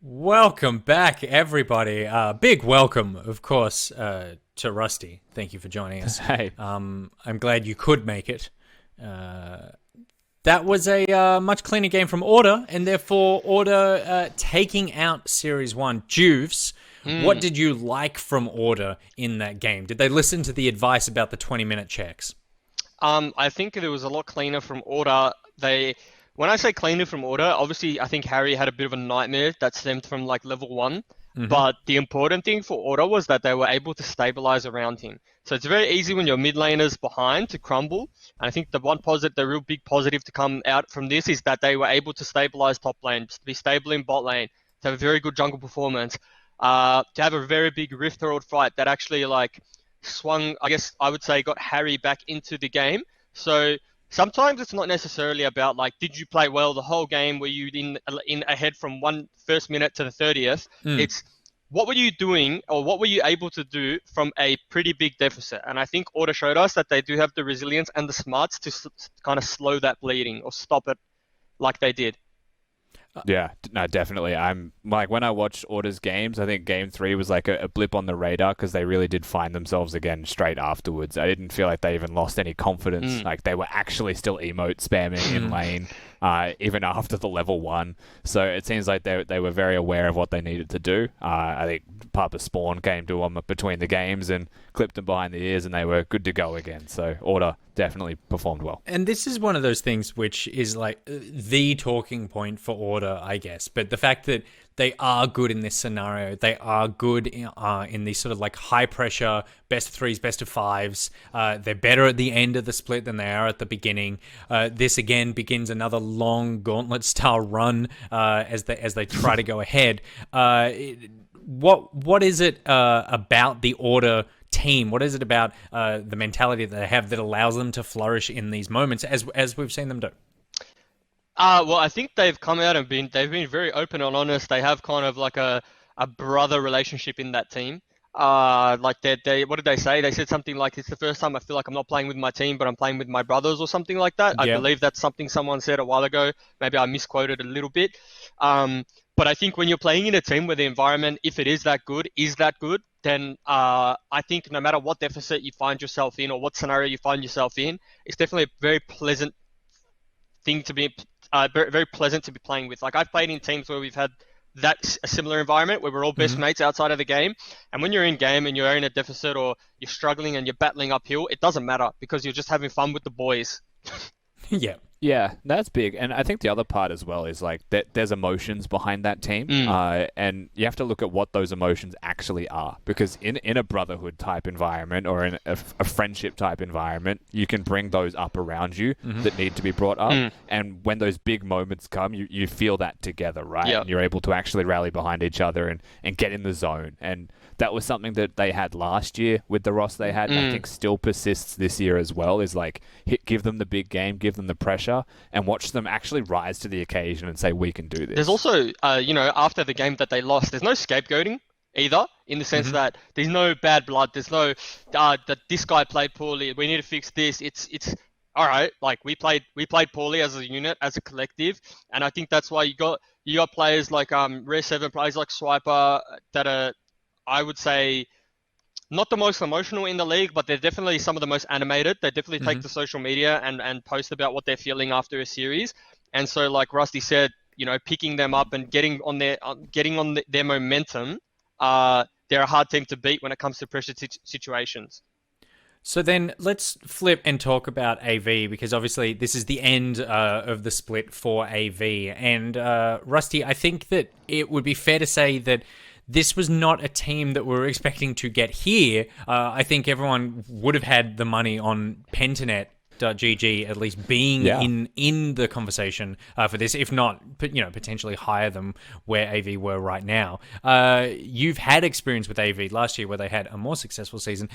Welcome back, everybody. Big welcome, of course, to Rusty. Thank you for joining us. Hey. I'm glad you could make it. Uh, that was a much cleaner game from Order, and therefore Order taking out Series 1. Juves, what did you like from Order in that game? Did they listen to the advice about the 20-minute checks? I think it was a lot cleaner from Order. When I say cleaner from Order, obviously I think Harry had a bit of a nightmare that stemmed from like level one. But the important thing for Order was that they were able to stabilize around him. So it's very easy when your mid laner's behind to crumble. And I think the real big positive to come out from this is that they were able to stabilize top lane, to be stable in bot lane, to have a very good jungle performance, to have a very big Rift Herald fight that actually like swung, I guess I would say, got Harry back into the game. So sometimes it's not necessarily about like, did you play well the whole game? Were you in ahead from one first minute to the 30th? It's what were you doing or what were you able to do from a pretty big deficit? And I think Order showed us that they do have the resilience and the smarts to kind of slow that bleeding or stop it like they did. Yeah, no, definitely. I'm like when I watched Order's games, I think Game 3 was like a blip on the radar because they really did find themselves again straight afterwards. I didn't feel like they even lost any confidence. Like they were actually still emote spamming in lane, even after the level 1. So it seems like they were very aware of what they needed to do. I think Papa Spawn came to them between the games and clipped them behind the ears, and they were good to go again. So Order definitely performed well. And this is one of those things which is like the talking point for Order, I guess. But the fact that they are good in this scenario, they are good in these sort of like high pressure best of threes, best of fives. They're better at the end of the split than they are at the beginning. This again begins another long gauntlet style run as they try to go ahead. What is it about the Order team? What is it about the mentality that they have that allows them to flourish in these moments, as we've seen them do? Well, I think they've come out and they've been very open and honest. They have kind of like a brother relationship in that team. Like they what did they say? They said something like, "It's the first time I feel like I'm not playing with my team, but I'm playing with my brothers," or something like that. I Yeah. believe that's something someone said a while ago. Maybe I misquoted a little bit. But I think when you're playing in a team where the environment, if it is that good, then I think no matter what deficit you find yourself in or what scenario you find yourself in, it's definitely a very pleasant thing to be very, very pleasant to be playing with. Like I've played in teams where we've had a similar environment where we're all best mates outside of the game. And when you're in game and you're in a deficit or you're struggling and you're battling uphill, it doesn't matter because you're just having fun with the boys. Yeah. Yeah, that's big. And I think the other part as well is like that there's emotions behind that team. And you have to look at what those emotions actually are. Because in a brotherhood type environment or in a friendship type environment, you can bring those up around you that need to be brought up. And when those big moments come, you feel that together, right? Yep. And you're able to actually rally behind each other and get in the zone. And that was something that they had last year with the Ross they had, and I think still persists this year as well, is like give them the big game, give them the pressure, and watch them actually rise to the occasion and say, we can do this. There's also, after the game that they lost, there's no scapegoating either, in the sense that there's no bad blood. There's no that this guy played poorly. We need to fix this. It's all right. Like we played poorly as a unit, as a collective, and I think that's why you got players like Rare 7, players like Swiper that are, I would say, not the most emotional in the league, but they're definitely some of the most animated. They definitely take to social media and post about what they're feeling after a series. And so, like Rusty said, picking them up and getting on their momentum, they're a hard team to beat when it comes to pressure situations. So then let's flip and talk about AV, because obviously this is the end of the split for AV. And Rusty, I think that it would be fair to say that this was not a team that we were expecting to get here. I think everyone would have had the money on Pentanet.gg at least being in the conversation for this, if not, potentially higher than where AV were right now. You've had experience with AV last year where they had a more successful season.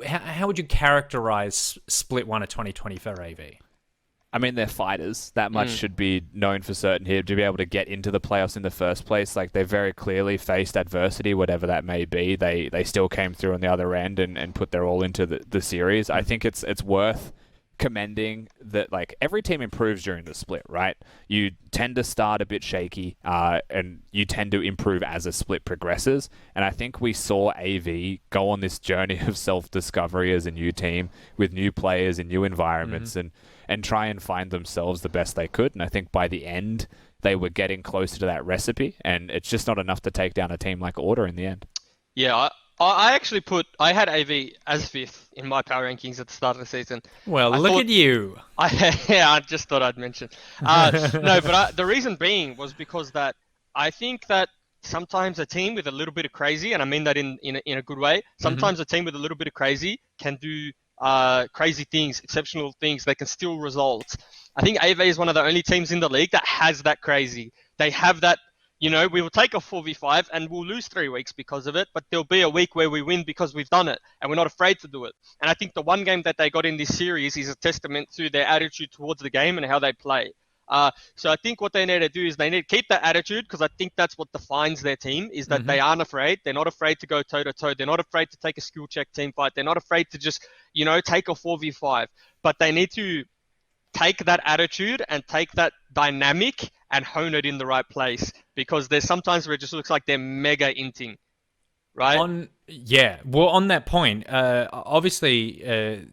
How would you characterize Split 1 of 2020 for AV? I mean, they're fighters. That much should be known for certain here to be able to get into the playoffs in the first place. Like, they very clearly faced adversity, whatever that may be. They still came through on the other end and put their all into the series. I think it's worth commending that like every team improves during the split, right? You tend to start a bit shaky, and you tend to improve as a split progresses. And I think we saw AV go on this journey of self-discovery as a new team with new players in new environments, and try and find themselves the best they could. And I think by the end, they were getting closer to that recipe, and it's just not enough to take down a team like Order in the end. Yeah, I actually I had AV as fifth in my power rankings at the start of the season. Well, look at you. Yeah, I just thought I'd mention. No, but the reason being was because that I think that sometimes a team with a little bit of crazy, and I mean that in a good way, sometimes a team with a little bit of crazy can do crazy things, exceptional things. They can steal results. I think AV is one of the only teams in the league that has that crazy. They have that. We will take a 4v5 and we'll lose 3 weeks because of it, but there'll be a week where we win because we've done it and we're not afraid to do it. And I think the one game that they got in this series is a testament to their attitude towards the game and how they play. So I think what they need to do is they need to keep that attitude, because I think that's what defines their team, is that they aren't afraid. They're not afraid to go toe-to-toe. They're not afraid to take a skill check team fight. They're not afraid to just, take a 4v5. But they need to take that attitude and take that dynamic and hone it in the right place, because there's sometimes where it just looks like they're mega inting, right? On that point, obviously,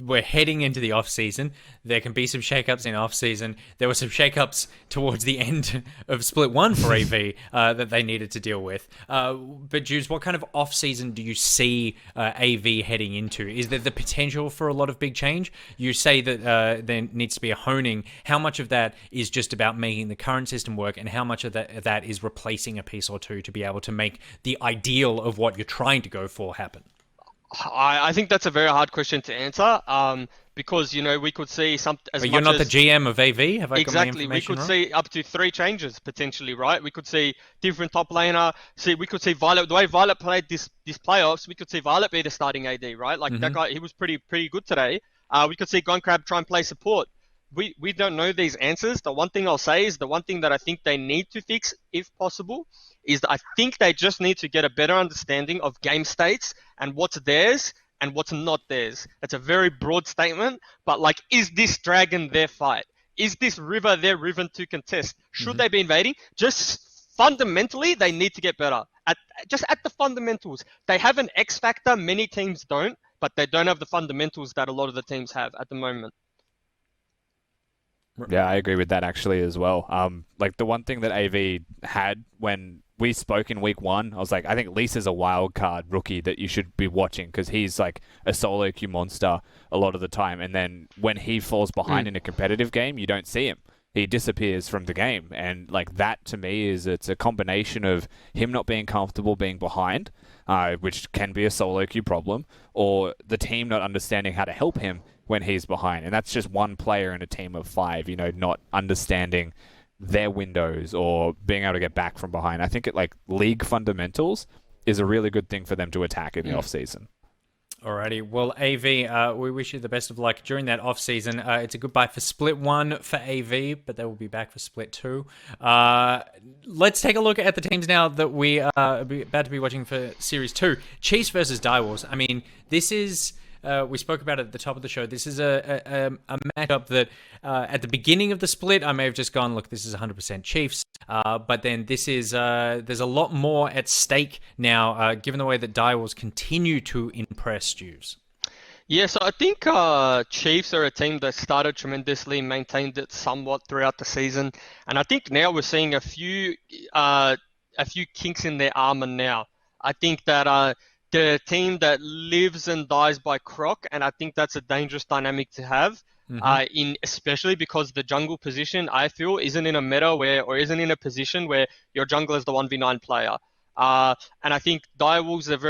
we're heading into the off season. There can be some shakeups in off season. There were some shakeups towards the end of Split 1 for AV that they needed to deal with. But Jules, what kind of off season do you see AV heading into? Is there the potential for a lot of big change? You say that there needs to be a honing. How much of that is just about making the current system work, and how much of that is replacing a piece or two to be able to make the ideal of what you're trying to go for happen? I think that's a very hard question to answer, because we could see But you're not the GM of AV. Have I exactly? Got my We could wrong? see up to 3 changes potentially, right? We could see different top laner. We could see Violet. The way Violet played this playoffs, we could see Violet be the starting AD, right? Like that guy, he was pretty good today. We could see Gunkrab try and play support. We don't know these answers. The one thing I'll say is the one thing that I think they need to fix, if possible, is that I think they just need to get a better understanding of game states and what's theirs and what's not theirs. That's a very broad statement, but is this dragon their fight? Is this river their river to contest? Should they be invading? Just fundamentally, they need to get better. At the fundamentals. They have an X factor, many teams don't, but they don't have the fundamentals that a lot of the teams have at the moment. Yeah, I agree with that actually as well. The one thing that AV had when we spoke in week 1, I was like, I think Lisa's a wild card rookie that you should be watching, because he's like a solo queue monster a lot of the time. And then when he falls behind in a competitive game, you don't see him. He disappears from the game. And that to me it's a combination of him not being comfortable being behind, which can be a solo queue problem, or the team not understanding how to help him when he's behind. And that's just one player in a team of 5, not understanding their windows or being able to get back from behind. I think league fundamentals is a really good thing for them to attack in the off season. Alrighty, well, AV, we wish you the best of luck during that off season. It's a goodbye for Split 1 for AV, but they will be back for Split 2. Let's take a look at the teams now that we are about to be watching for Series 2. Chiefs versus Direwolves. I mean, this is... we spoke about it at the top of the show. This is a matchup that at the beginning of the split, I may have just gone, look, this is 100% Chiefs. But then this is, there's a lot more at stake now, given the way that Direwolves continue to impress Jews. Yeah, so I think Chiefs are a team that started tremendously, maintained it somewhat throughout the season. And I think now we're seeing a few kinks in their armor now. I think that... the team that lives and dies by Croc, and I think that's a dangerous dynamic to have, especially because the jungle position, I feel, isn't in a meta isn't in a position where your jungler is the 1v9 player. And I think Direwolves have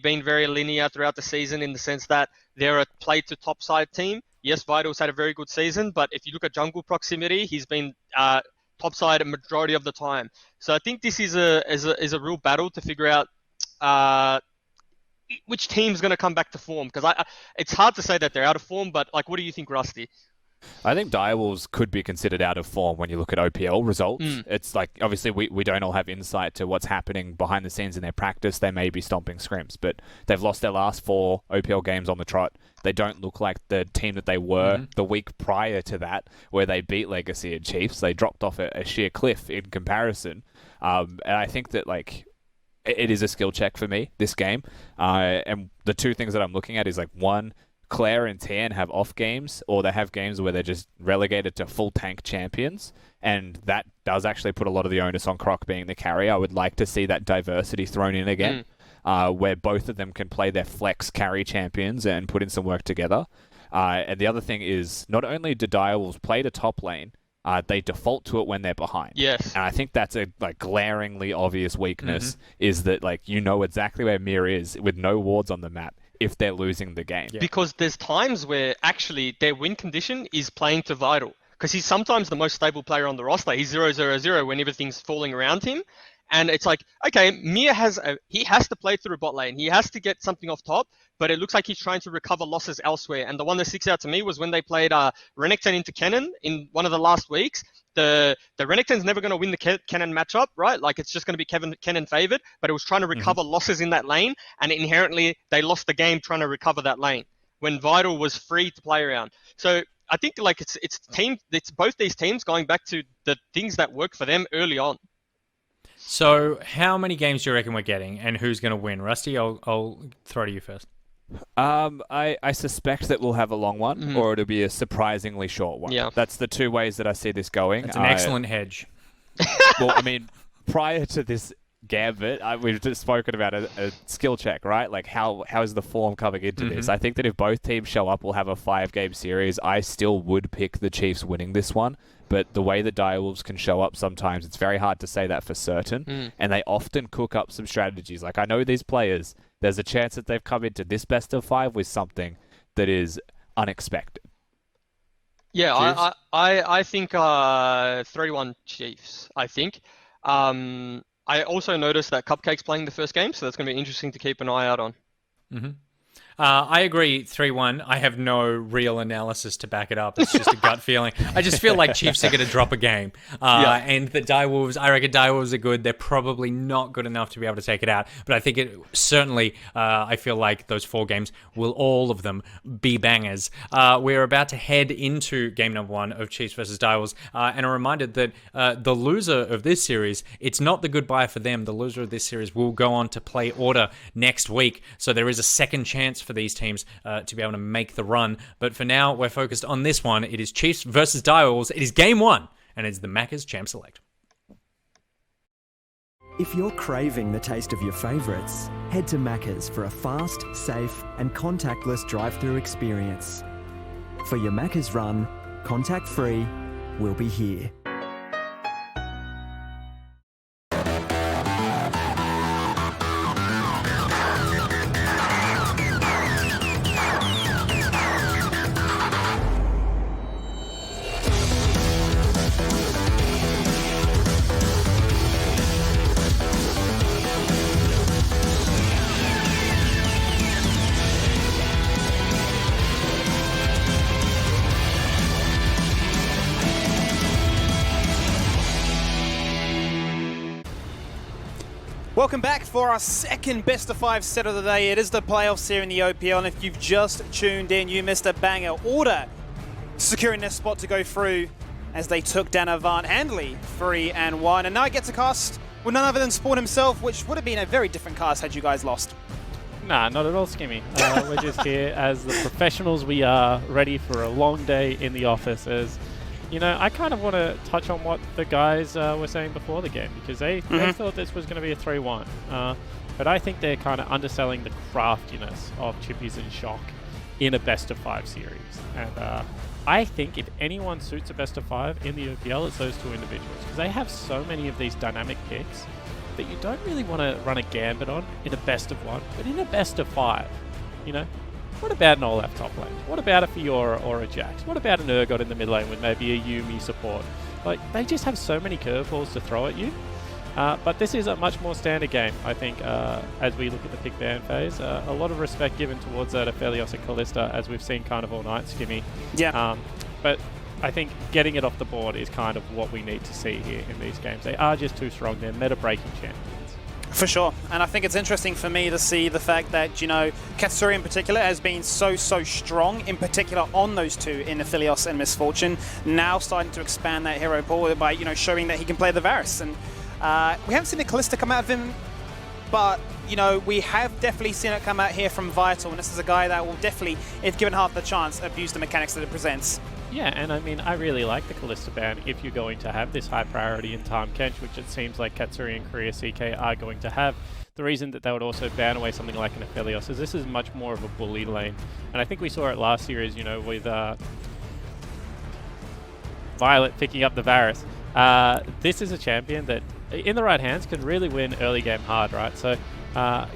been very linear throughout the season, in the sense that they're a play to top side team. Yes, Vital's had a very good season, but if you look at jungle proximity, he's been top side a majority of the time. So I think this is a real battle to figure out which team's going to come back to form, because it's hard to say that they're out of form, but what do you think, Rusty? I think Direwolves could be considered out of form when you look at OPL results. It's obviously we don't all have insight to what's happening behind the scenes in their practice. They may be stomping scrims, but they've lost their last 4 OPL games on the trot. They don't look like the team that they were the week prior to that, where they beat Legacy and Chiefs. They dropped off a sheer cliff in comparison. And I think that, like, it is a skill check for me, this game. And the two things that I'm looking at is, like, one, Claire and Tian have off games, or they have games where they're just relegated to full tank champions, and that does actually put a lot of the onus on Croc being the carry. I would like to see that diversity thrown in again, where both of them can play their flex carry champions and put in some work together. And the other thing is, not only do Direwolves play the top lane, they default to it when they're behind. Yes. And I think that's a glaringly obvious weakness, is that, like, you know exactly where Mir is with no wards on the map if they're losing the game. Yeah. Because there's times where actually their win condition is playing to Vital. Because he's sometimes the most stable player on the roster. He's 0-0-0 when everything's falling around him. And it's like, okay, Mir he has to play through bot lane. He has to get something off top, but it looks like he's trying to recover losses elsewhere. And the one that sticks out to me was when they played Renekton into Kennen in one of the last weeks. The Renekton's never going to win the Kennen matchup, right? Like, it's just going to be Kennen favored, but it was trying to recover losses in that lane, and inherently they lost the game trying to recover that lane when Vital was free to play around. So I think, like, it's both these teams going back to the things that work for them early on. So how many games do you reckon we're getting, and who's going to win? Rusty, I'll throw to you first. I suspect that we'll have a long one, or it'll be a surprisingly short one. Yeah. That's the two ways that I see this going. It's an excellent hedge. Well, I mean, prior to this gambit, we've just spoken about a skill check, right? Like, how is the form coming into this? I think that if both teams show up, we'll have a 5-game series. I still would pick the Chiefs winning this one, but the way the Direwolves can show up sometimes, it's very hard to say that for certain, and they often cook up some strategies. Like, I know these players, there's a chance that they've come into this best of 5 with something that is unexpected. Yeah, I think 3-1 Chiefs, I think. I also noticed that Cupcake's playing the first game, so that's going to be interesting to keep an eye out on. I agree, 3-1. I have no real analysis to back it up. It's just a gut feeling. I just feel like Chiefs are going to drop a game. And the Direwolves, I reckon Direwolves are good. They're probably not good enough to be able to take it out. But I think it certainly, I feel like those 4 games will all of them be bangers. We're about to head into game number 1 of Chiefs versus Direwolves. And a reminder that the loser of this series, it's not the goodbye for them. The loser of this series will go on to play Order next week. So there is a second chance for these teams to be able to make the run. But for now, we're focused on this one. It is Chiefs versus Direwolves. It is game 1, and it's the Macca's Champ Select. If you're craving the taste of your favourites, head to Macca's for a fast, safe and contactless drive-through experience. For your Macca's run, contact-free, we'll be here. Welcome back for our second best of 5 set of the day. It is the playoffs here in the OPL, and if you've just tuned in, you missed a banger. Order securing their spot to go through as they took down Avant handily 3-1, and now get to cast with none other than Spawn himself, which would have been a very different cast had you guys lost. Nah, not at all, Skimmy. We're just here as the professionals we are, ready for a long day in the office. As you know, I kind of want to touch on what the guys were saying before the game, because they thought this was going to be a 3-1. But I think they're kind of underselling the craftiness of Chippies and Shock in a best of 5 series. And I think if anyone suits a best of 5 in the OPL, it's those two individuals, because they have so many of these dynamic picks that you don't really want to run a gambit on in a best of 1, but in a best of 5, you know. What about an Olaf top lane? What about a Fiora or a Jax? What about an Urgot in the mid lane with maybe a Yuumi support? Like, they just have so many curveballs to throw at you. But this is a much more standard game, I think, as we look at the pick ban phase. A lot of respect given towards Aphelios and Kalista, as we've seen kind of all night, Skimmy. Yeah. But I think getting it off the board is kind of what we need to see here in these games. They are just too strong. They're meta-breaking champions. For sure, and I think it's interesting for me to see the fact that, you know, Katsuri in particular has been so strong, in particular on those two in Aphelios and Misfortune, now starting to expand that hero pool by, you know, showing that he can play the Varus. And we haven't seen the Callista come out of him, but, you know, we have definitely seen it come out here from Vital, and this is a guy that will definitely, if given half the chance, abuse the mechanics that it presents. Yeah, and I mean, I really like the Callista ban if you're going to have this high priority in Tahm Kench, which it seems like Katsuri and Korea CK are going to have. The reason that they would also ban away something like an Aphelios is this is much more of a bully lane. And I think we saw it last year is, you know, with Violet picking up the Varus. This is a champion that, in the right hands, can really win early game hard, right? So,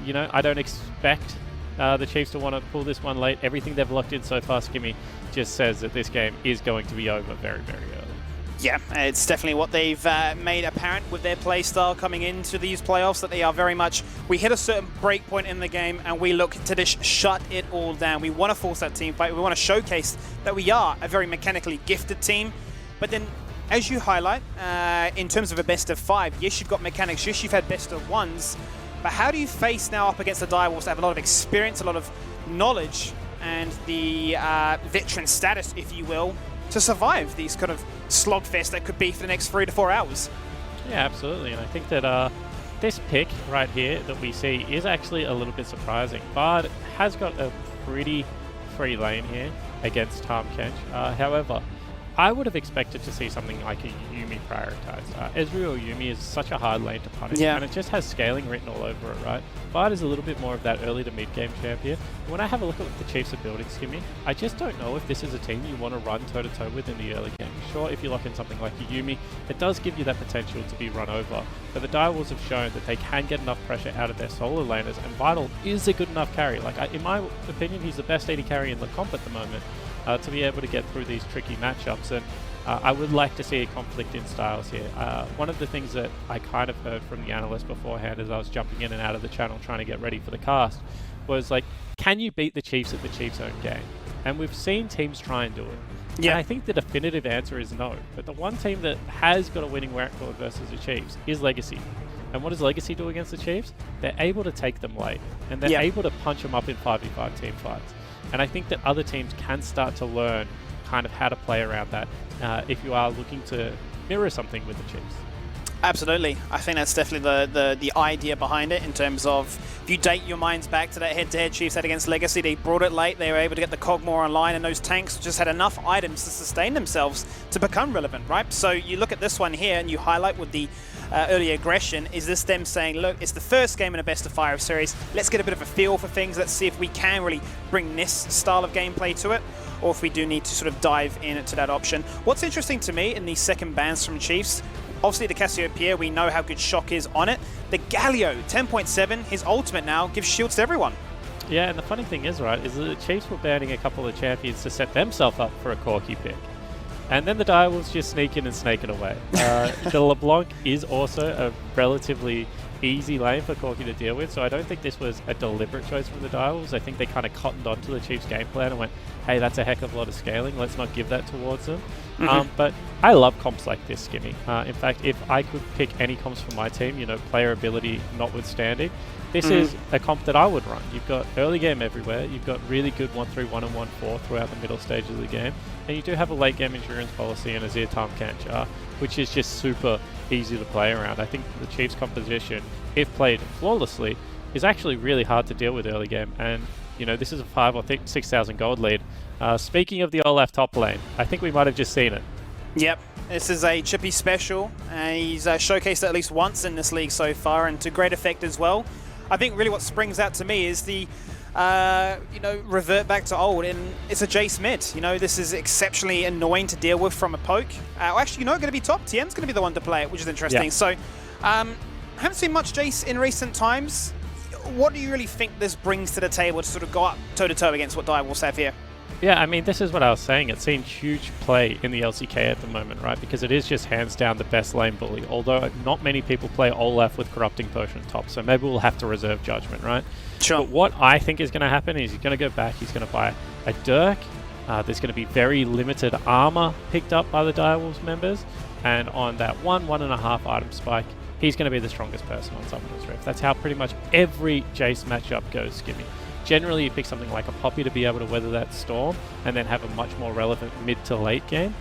you know, I don't expect the Chiefs to want to pull this one late. Everything they've locked in so far, Skimmy, just says that this game is going to be over very, very early. Yeah, it's definitely what they've made apparent with their play style coming into these playoffs, that they are very much, we hit a certain break point in the game and we look to just shut it all down. We want to force that team fight. We want to showcase that we are a very mechanically gifted team. But then, as you highlight, in terms of a best of 5, yes, you've got mechanics, yes, you've had best of 1s, but how do you face now up against the Direwolves that have a lot of experience, a lot of knowledge, and the veteran status, if you will, to survive these kind of slogfest that could be for the next 3 to 4 hours? Yeah, absolutely. And I think that this pick right here that we see is actually a little bit surprising. Bard has got a pretty free lane here against Tahm Kench. However, I would have expected to see something like a Yuumi prioritized. Ezreal Yuumi is such a hard lane to punish, and it just has scaling written all over it, right? Bard is a little bit more of that early to mid-game champion. When I have a look at what the Chiefs are building, Skimmy, I just don't know if this is a team you want to run toe-to-toe with in the early game. Sure, if you lock in something like a Yuumi, it does give you that potential to be run over, but the Direwolves have shown that they can get enough pressure out of their solo laners, and Vital is a good enough carry. Like, in my opinion, he's the best AD carry in the comp at the moment. To be able to get through these tricky matchups, and I would like to see a conflict in styles here. One of the things that I kind of heard from the analyst beforehand as I was jumping in and out of the channel trying to get ready for the cast was like, can you beat the Chiefs at the Chiefs' own game? And we've seen teams try and do it. Yeah. And I think the definitive answer is no. But the one team that has got a winning record versus the Chiefs is Legacy. And what does Legacy do against the Chiefs? They're able to take them late, and they're able to punch them up in 5v5 team fights. And I think that other teams can start to learn kind of how to play around that if you are looking to mirror something with the Chiefs. Absolutely. I think that's definitely the idea behind it, in terms of, if you date your minds back to that head-to-head Chiefs had against Legacy, they brought it late, they were able to get the cog more online, and those tanks just had enough items to sustain themselves to become relevant, right? So you look at this one here and you highlight with the early aggression, is this them saying, look, it's the first game in a best of 5 series, let's get a bit of a feel for things, let's see if we can really bring this style of gameplay to it, or if we do need to sort of dive into that option. What's interesting to me in these second bans from Chiefs, obviously the Cassiopeia, we know how good Shock is on it. The Galio, 10.7, his ultimate now gives shields to everyone. Yeah, and the funny thing is, right, is that the Chiefs were banning a couple of champions to set themselves up for a Corki pick. And then the Direwolves just sneak in and snake it away. The LeBlanc is also a relatively easy lane for Corki to deal with, so I don't think this was a deliberate choice from the Direwolves. I think they kind of cottoned onto the Chiefs' game plan and went, hey, that's a heck of a lot of scaling, let's not give that towards them. But I love comps like this, Skimmy. In fact, if I could pick any comps for my team, you know, player ability notwithstanding, this is a comp that I would run. You've got early game everywhere, you've got really good 1-3-1 and 1-4 throughout the middle stages of the game, and you do have a late game endurance policy and a Azir Tahm Kench, which is just super easy to play around. I think the Chiefs' composition, if played flawlessly, is actually really hard to deal with early game, and you know, this is a 5 or 6,000 gold lead. Speaking of the Olaf top lane, I think we might have just seen it. Yep, this is a Chippy special, and he's showcased it at least once in this league so far, and to great effect as well. I think really what springs out to me is the, you know, revert back to old, and it's a Jace mid. You know, this is exceptionally annoying to deal with from a poke. Actually, you know, going to be top. TM's going to be the one to play it, which is interesting. Yeah. So, haven't seen much Jace in recent times. What do you really think this brings to the table to sort of go up toe-to-toe against what Direwolves have here? Yeah, I mean, this is what I was saying. It's seen huge play in the LCK at the moment, right? Because it is just hands down the best lane bully. Although not many people play Olaf with Corrupting Potion top, so maybe we'll have to reserve judgment, right? Sure. But what I think is going to happen is he's going to go back, he's going to buy a Dirk. There's going to be very limited armor picked up by the Direwolves members. And on that 1.5 item spike, he's going to be the strongest person on Summoner's Rift. That's how pretty much every Jace matchup goes, Skimmy. Generally, you pick something like a Poppy to be able to weather that storm and then have a much more relevant mid to late game.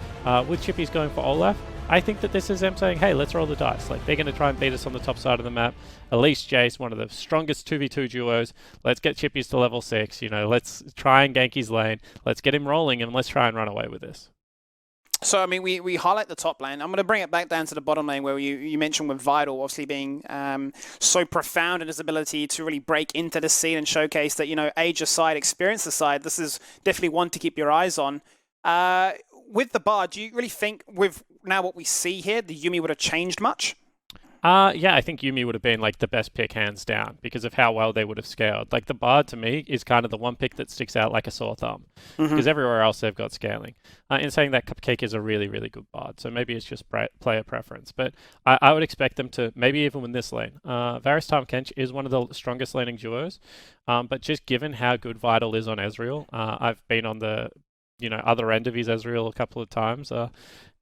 With Chippy's going for Olaf, I think that this is them saying, hey, let's roll the dice. Like, they're going to try and beat us on the top side of the map. At least Jace, one of the strongest 2v2 duos. Let's get Chippy's to level 6. You know, let's try and gank his lane. Let's get him rolling, and let's try and run away with this. So, I mean, we highlight the top lane. I'm going to bring it back down to the bottom lane where you mentioned with Vital obviously being so profound in his ability to really break into the scene and showcase that, you know, age aside, experience aside, this is definitely one to keep your eyes on. With the Bard, do you really think with now what we see here, the Yuumi would have changed much? Yeah, I think Yuumi would have been like the best pick hands down because of how well they would have scaled. Like the Bard to me is kind of the one pick that sticks out like a sore thumb because everywhere else they've got scaling. In saying that, Cupcake is a really, really good Bard, so maybe it's just player preference. But I would expect them to maybe even win this lane. Varus Time Kench is one of the strongest laning duos, but just given how good Vital is on Ezreal, I've been on the other end of his Ezreal a couple of times.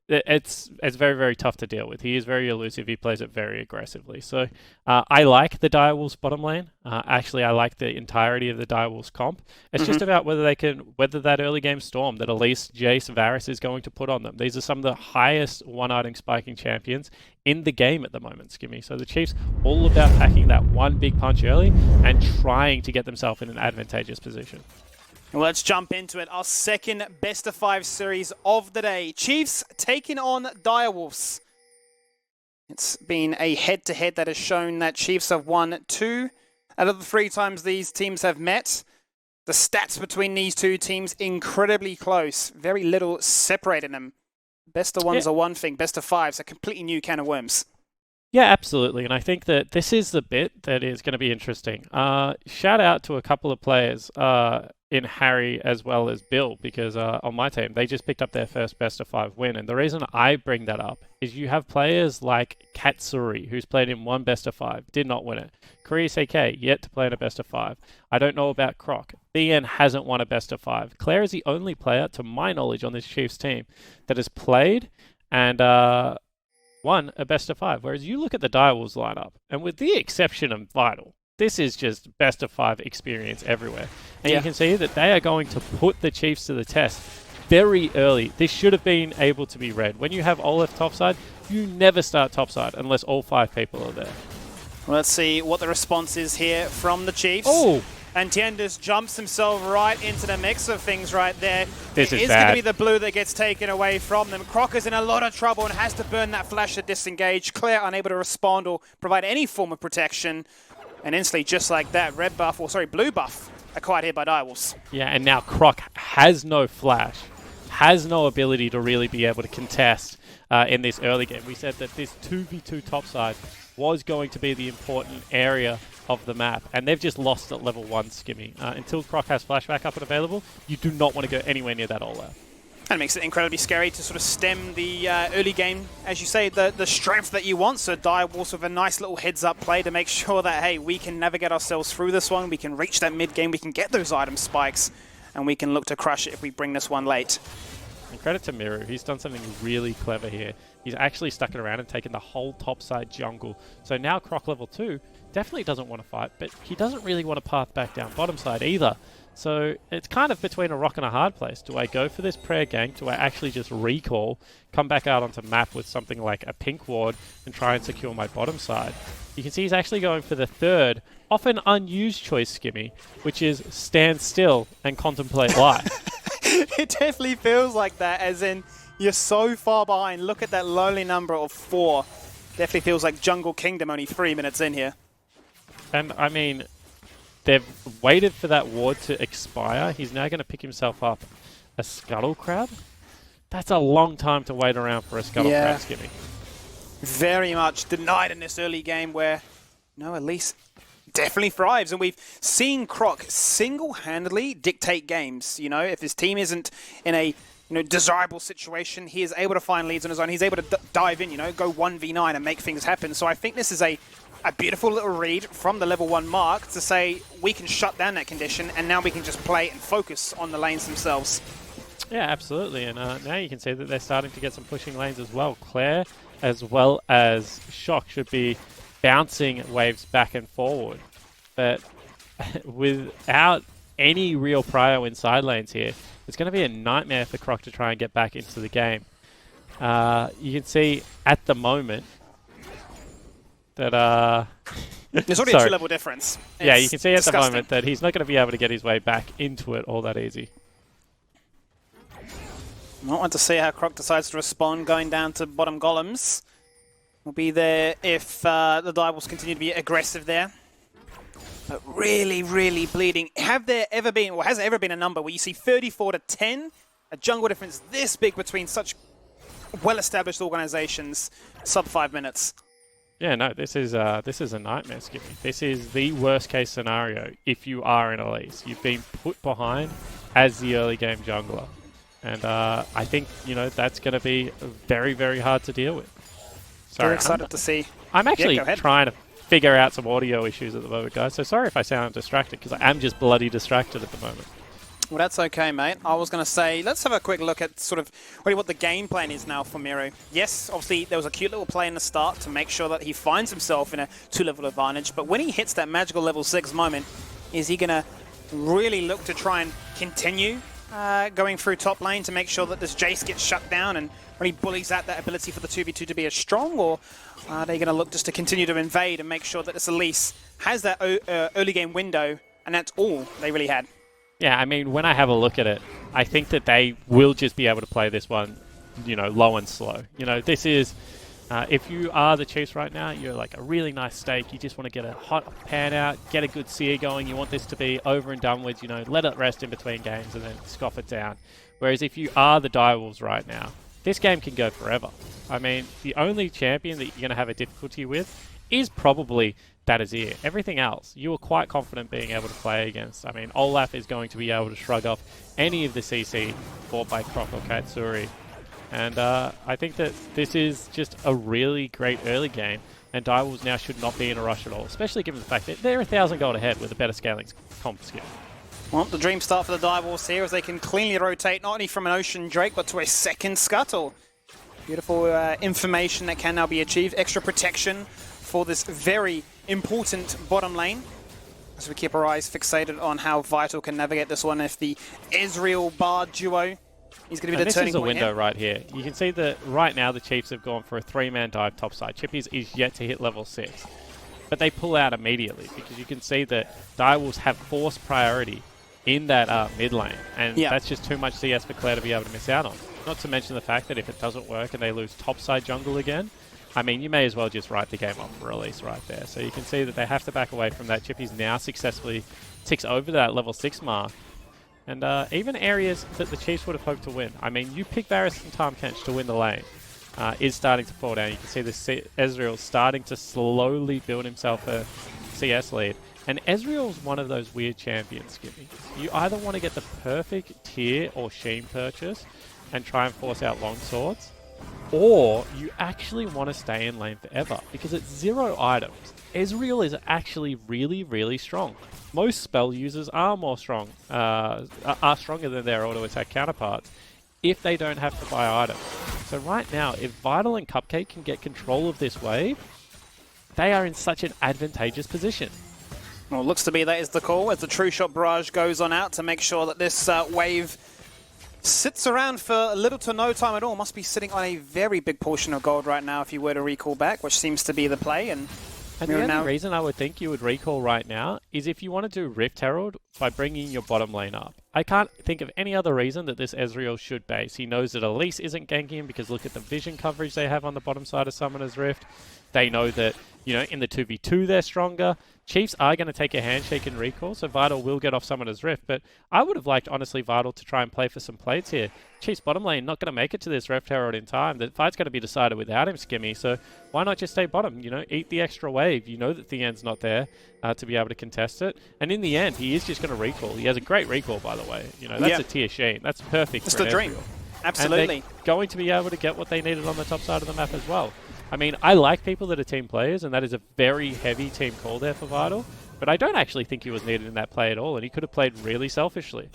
It's very, very tough to deal with. He is very elusive. He plays it very aggressively. So I like the Direwolves bottom lane. Actually, I like the entirety of the Direwolves comp. It's just about whether they can weather that early game storm that at least Jace Varus is going to put on them. These are some of the highest one-item spiking champions in the game at the moment, Skimmy. So the Chiefs all about packing that one big punch early and trying to get themselves in an advantageous position. Well, let's jump into it. Our second best of 5 series of the day. Chiefs taking on Direwolves. It's been a head-to-head that has shown that Chiefs have won 2 out of the 3 times these teams have met. The stats between these two teams incredibly close. Very little separating them. Best of 1s are one thing. Best of 5s a completely new can of worms. Yeah, absolutely. And I think that this is the bit that is going to be interesting. Shout out to a couple of players in Harry as well as Bill, because on my team, they just picked up their first best of 5 win. And the reason I bring that up is you have players like Katsuri, who's played in 1 best of 5, did not win it. Kurios AK, yet to play in a best of 5. I don't know about Croc. BN hasn't won a best of 5. Claire is the only player, to my knowledge, on this Chiefs team that has played and won a best of 5. Whereas you look at the Direwolves lineup, and with the exception of Vital, this is just best of 5 experience everywhere. And you can see that they are going to put the Chiefs to the test very early. This should have been able to be read. When you have Olaf topside, you never start topside unless all 5 people are there. Let's see what the response is here from the Chiefs. Oh! And Tienders jumps himself right into the mix of things right there. This is going bad. to be the blue that gets taken away from them. Crocker's in a lot of trouble and has to burn that flash to disengage. Claire unable to respond or provide any form of protection. And instantly, just like that, blue buff acquired here by Direwolves. Yeah, and now Croc has no flash, has no ability to really be able to contest in this early game. We said that this 2v2 topside was going to be the important area of the map, and they've just lost at level 1, Skimmy. Until Croc has flashback up and available, you do not want to go anywhere near that Olaf. And it makes it incredibly scary to sort of stem the early game, as you say, the strength that you want. So Direwolves with a nice little heads-up play to make sure that, hey, we can navigate ourselves through this one, we can reach that mid-game, we can get those item spikes, and we can look to crush it if we bring this one late. And credit to Miru, he's done something really clever here. He's actually stuck it around and taken the whole topside jungle. So now Croc level 2 definitely doesn't want to fight, but he doesn't really want to path back down bottom side either. So it's kind of between a rock and a hard place. Do I go for this prayer gank? Do I actually just recall, come back out onto map with something like a pink ward and try and secure my bottom side? You can see he's actually going for the third, often unused choice, Skimmy, which is stand still and contemplate life. It definitely feels like that, as in you're so far behind. Look at that lonely number of 4. Definitely feels like Jungle Kingdom only 3 minutes in here. And I mean, they've waited for that ward to expire. He's now going to pick himself up a Scuttle Crab. That's a long time to wait around for a Scuttle Crab, Skimmy. Very much denied in this early game where, at least definitely thrives. And we've seen Croc single-handedly dictate games. If his team isn't in a desirable situation, he is able to find leads on his own. He's able to dive in, go 1v9 and make things happen. So I think this is a beautiful little read from the level 1 mark to say we can shut down that condition and now we can just play and focus on the lanes themselves. Yeah, absolutely. And now you can see that they're starting to get some pushing lanes as well. Claire as well as Shock should be bouncing waves back and forward. But without any real prio in side lanes here, it's going to be a nightmare for Croc to try and get back into the game. You can see at the moment that... There's already a 2-level difference. Yeah, you can see at disgusting. the moment that he's not going to be able to get his way back into it all that easy. I want to see how Croc decides to respond going down to bottom golems. We'll be there if the Direwolves continue to be aggressive there. But really, really bleeding. Has there ever been a number where you see 34 to 10, a jungle difference this big between such well-established organizations, sub 5 minutes? Yeah, no, this is a nightmare, Skippy. This is the worst case scenario if you are in Elise. You've been put behind as the early game jungler. And I think, that's going to be very, very hard to deal with. Sorry, Very excited to see. I'm actually go ahead. trying to figure out some audio issues at the moment, guys. So sorry if I sound distracted, because I am just bloody distracted at the moment. Well, that's okay, mate. I was going to say, let's have a quick look at sort of really what the game plan is now for Miro. Yes, obviously, there was a cute little play in the start to make sure that he finds himself in a 2-level advantage. But when he hits that magical level 6 moment, is he going to really look to try and continue going through top lane to make sure that this Jace gets shut down and really bullies out that ability for the 2v2 to be as strong? Or are they going to look just to continue to invade and make sure that this Elise has that early game window, and that's all they really had? Yeah, I mean, when I have a look at it, I think that they will just be able to play this one, low and slow. This is, if you are the Chiefs right now, you're like a really nice steak. You just want to get a hot pan out, get a good sear going. You want this to be over and done with, let it rest in between games and then scoff it down. Whereas if you are the Direwolves right now, this game can go forever. I mean, the only champion that you're going to have a difficulty with is probably that Azir. Everything else, you were quite confident being able to play against. I mean, Olaf is going to be able to shrug off any of the CC fought by Croc or Katsuri. And I think that this is just a really great early game, and Direwolves now should not be in a rush at all, especially given the fact that they're 1,000 gold ahead with a better scaling comp skill. Well, the dream start for the Direwolves here as they can cleanly rotate not only from an Ocean Drake, but to a second Scuttle. Beautiful information that can now be achieved. Extra protection for this very important bottom lane. As we keep our eyes fixated on how Vital can navigate this one, if the Ezreal-Bard duo is going to be the turning point. This is a window right here. You can see that right now the Chiefs have gone for a 3-man dive topside. Chippies is yet to hit level 6. But they pull out immediately because you can see that Direwolves have forced priority in that mid lane. And that's just too much CS for Claire to be able to miss out on. Not to mention the fact that if it doesn't work and they lose topside jungle again, I mean, you may as well just write the game off for release right there. So you can see that they have to back away from that. Chippy's now successfully ticks over that level 6 mark. And even areas that the Chiefs would have hoped to win. I mean, you pick Varus and Tahm Kench to win the lane. Is starting to fall down. You can see the Ezreal starting to slowly build himself a CS lead. And Ezreal's one of those weird champions, Skippy. You either want to get the perfect tier or Sheen purchase and try and force out long swords, or you actually want to stay in lane forever, because it's 0 items. Ezreal is actually really, really strong. Most spell users are stronger than their auto attack counterparts if they don't have to buy items. So right now, if Vital and Cupcake can get control of this wave, they are in such an advantageous position. Well, looks to be that is the call as the True Shot barrage goes on out to make sure that this wave sits around for little to no time at all. Must be sitting on a very big portion of gold right now if you were to recall back, which seems to be the play. And the only reason I would think you would recall right now is if you want to do Rift Herald by bringing your bottom lane up. I can't think of any other reason that this Ezreal should base. He knows that Elise isn't ganking him because look at the vision coverage they have on the bottom side of Summoner's Rift. They know that, in the 2v2 they're stronger. Chiefs are going to take a handshake and recall, so Vital will get off Summoner's Rift, but I would have liked, honestly, Vital to try and play for some plates here. Chiefs bottom lane not going to make it to this Rift Herald in time. The fight's going to be decided without him, Skimmy, so why not just stay bottom? Eat the extra wave. You know that Thean's not there to be able to contest it, and in the end, he is just going to recall. He has a great recall, by the way. That's a tier Sheen. That's perfect for the dream. Absolutely. And they're going to be able to get what they needed on the top side of the map as well. I mean, I like people that are team players, and that is a very heavy team call there for Vital, but I don't actually think he was needed in that play at all, and he could have played really selfishly.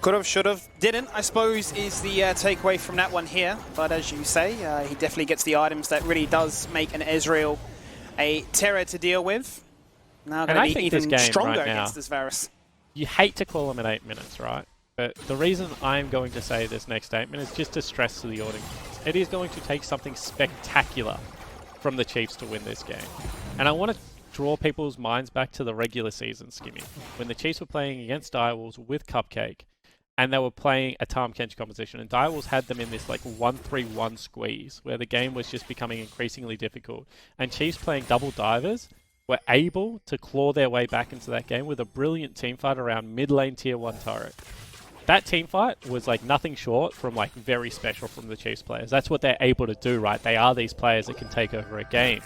Could have, should have, didn't, I suppose, is the takeaway from that one here. But as you say, he definitely gets the items that really does make an Ezreal a terror to deal with. Now going to be even stronger against this Varus. You hate to call him at 8 minutes, right? But the reason I'm going to say this next statement is just to stress to the audience. It is going to take something spectacular from the Chiefs to win this game. And I want to draw people's minds back to the regular season, Skimmy, when the Chiefs were playing against Direwolves with Cupcake, and they were playing a Tahm Kench composition, and Direwolves had them in this like 1-3-1 squeeze, where the game was just becoming increasingly difficult. And Chiefs playing double divers were able to claw their way back into that game with a brilliant teamfight around mid lane tier 1 turret. That teamfight was like nothing short from like very special from the Chiefs players. That's what they're able to do, right? They are these players that can take over a game.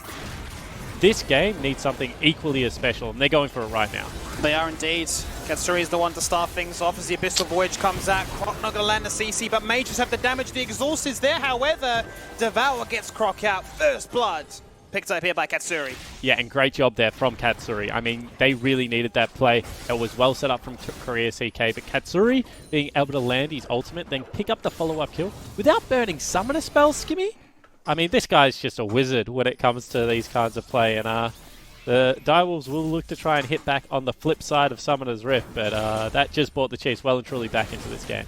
This game needs something equally as special, and they're going for it right now. They are indeed. Katsuri is the one to start things off as the Abyssal Voyage comes out. Croc not going to land the CC, but Mages have the damage. The exhaust is there, however, Devour gets Croc out. First blood picked up here by Katsuri. Yeah, and great job there from Katsuri. I mean, they really needed that play. It was well set up from Korea CK, but Katsuri being able to land his ultimate, then pick up the follow-up kill without burning summoner spells, Skimmy. I mean, this guy's just a wizard when it comes to these kinds of play, and the Direwolves will look to try and hit back on the flip side of Summoner's Rift, but that just brought the Chiefs well and truly back into this game.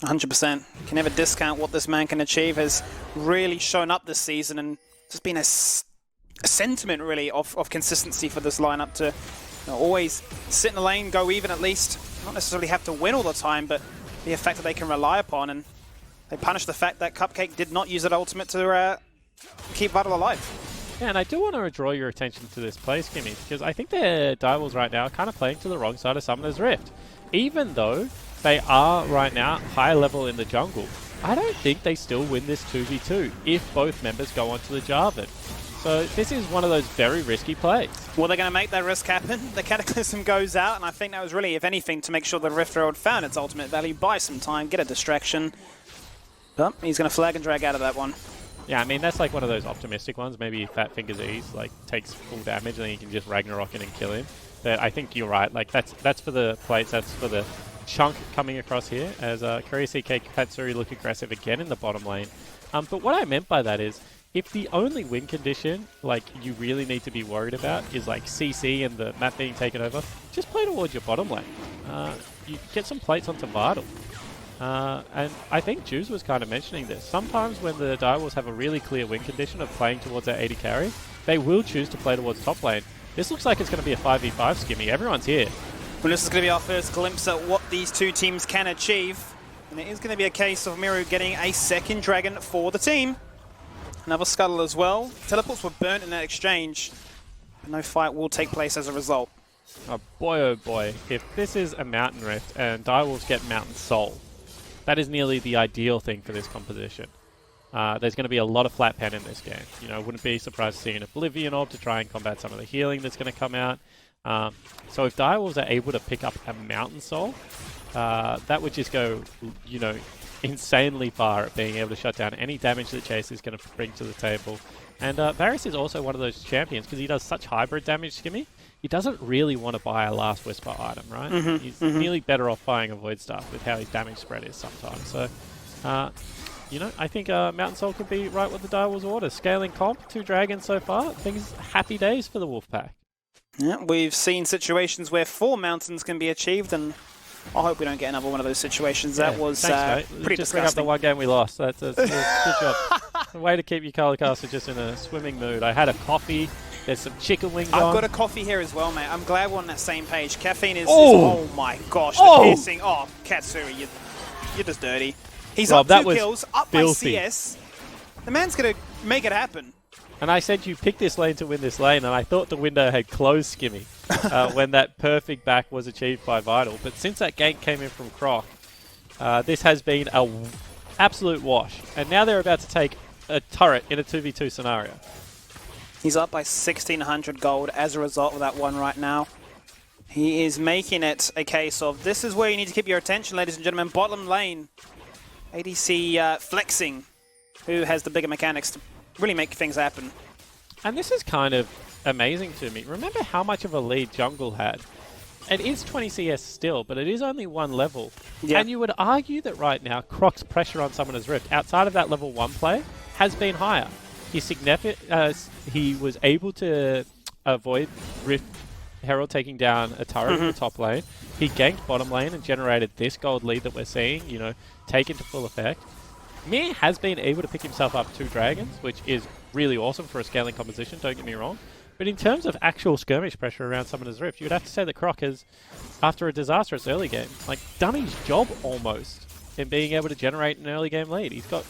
100%. Can never discount what this man can achieve. Has really shown up this season, and just been a sentiment, really, of consistency for this lineup to always sit in the lane, go even at least. Not necessarily have to win all the time, but be a fact that they can rely upon, and they punish the fact that Cupcake did not use that ultimate to keep Vital alive. Yeah, and I do want to draw your attention to this play, Skimmy, because I think their Direwolves right now are kind of playing to the wrong side of Summoner's Rift. Even though they are right now high level in the jungle, I don't think they still win this 2v2 if both members go onto the Jarvan. So this is one of those very risky plays. Well, they're going to make that risk happen. The Cataclysm goes out, and I think that was really, if anything, to make sure the Rift Herald found its ultimate value, buy some time, get a distraction. But he's going to flag and drag out of that one. Yeah, I mean, that's like one of those optimistic ones. Maybe Fat Fingers Ease like takes full damage and then you can just Ragnarok in and kill him. But I think you're right. Like that's for the plates, that's for the chunk coming across here as Korea CK Katsuri look aggressive again in the bottom lane. But what I meant by that is, if the only win condition like you really need to be worried about is like CC and the map being taken over, just play towards your bottom lane. You get some plates onto Vital. And I think Juice was kind of mentioning this. Sometimes when the Direwolves have a really clear win condition of playing towards their 80 carry, they will choose to play towards top lane. This looks like it's going to be a 5v5, Skimmy. Everyone's here. Well, this is going to be our first glimpse at what these two teams can achieve. And it is going to be a case of Miru getting a second dragon for the team. Another scuttle as well. Teleports were burnt in that exchange. No fight will take place as a result. Oh boy, if this is a Mountain Rift and Direwolves get Mountain Soul, that is nearly the ideal thing for this composition. There's going to be a lot of flat pen in this game. You know, wouldn't be surprised to see an Oblivion Orb to try and combat some of the healing that's going to come out. So if Direwolves are able to pick up a Mountain Soul, that would just go, you know, insanely far at being able to shut down any damage that Chase is going to bring to the table. And Varus is also one of those champions because he does such hybrid damage, Skimmy. He doesn't really want to buy a Last Whisper item, right? He's nearly better off buying a Void Staff with how his damage spread is sometimes. So, you know, I think Mountain Soul could be right with the Direwolves order. Scaling comp, 2 dragons so far. Things happy days for the Wolfpack. Yeah, we've seen situations where 4 mountains can be achieved, and I hope we don't get another one of those situations. That was thanks, pretty just disgusting. bring up the one game we lost. That's a good job. A way to keep your Colourcaster just in a swimming mood. I had a coffee. There's some chicken wings on. I've got a coffee here as well, mate. I'm glad we're on that same page. Caffeine is oh my gosh, the piercing. Oh, Katsuri, you're just dirty. He's Rob, up 2 kills, up filthy. by CS. The man's going to make it happen. And I said you picked this lane to win this lane, and I thought the window had closed, Skimmy, when that perfect back was achieved by Vital. But since that gank came in from Croc, this has been an absolute wash. And now they're about to take a turret in a 2v2 scenario. He's up by 1,600 gold as a result of that one right now. He is making it a case of this is where you need to keep your attention, ladies and gentlemen. Bottom lane, ADC flexing, who has the bigger mechanics to really make things happen. And this is kind of amazing to me. Remember how much of a lead Jungle had It is 20 CS still, but it is only one level. Yeah. And you would argue that right now, Croc's pressure on Summoner's Rift, outside of that level 1 play, has been higher. He was able to avoid Rift Herald taking down a turret in the top lane. He ganked bottom lane and generated this gold lead that we're seeing, you know, take into full effect. Mir has been able to pick himself up 2 dragons, which is really awesome for a scaling composition, don't get me wrong. But in terms of actual skirmish pressure around Summoner's Rift, you would have to say that Croc has, after a disastrous early game, like done his job almost in being able to generate an early game lead. He's got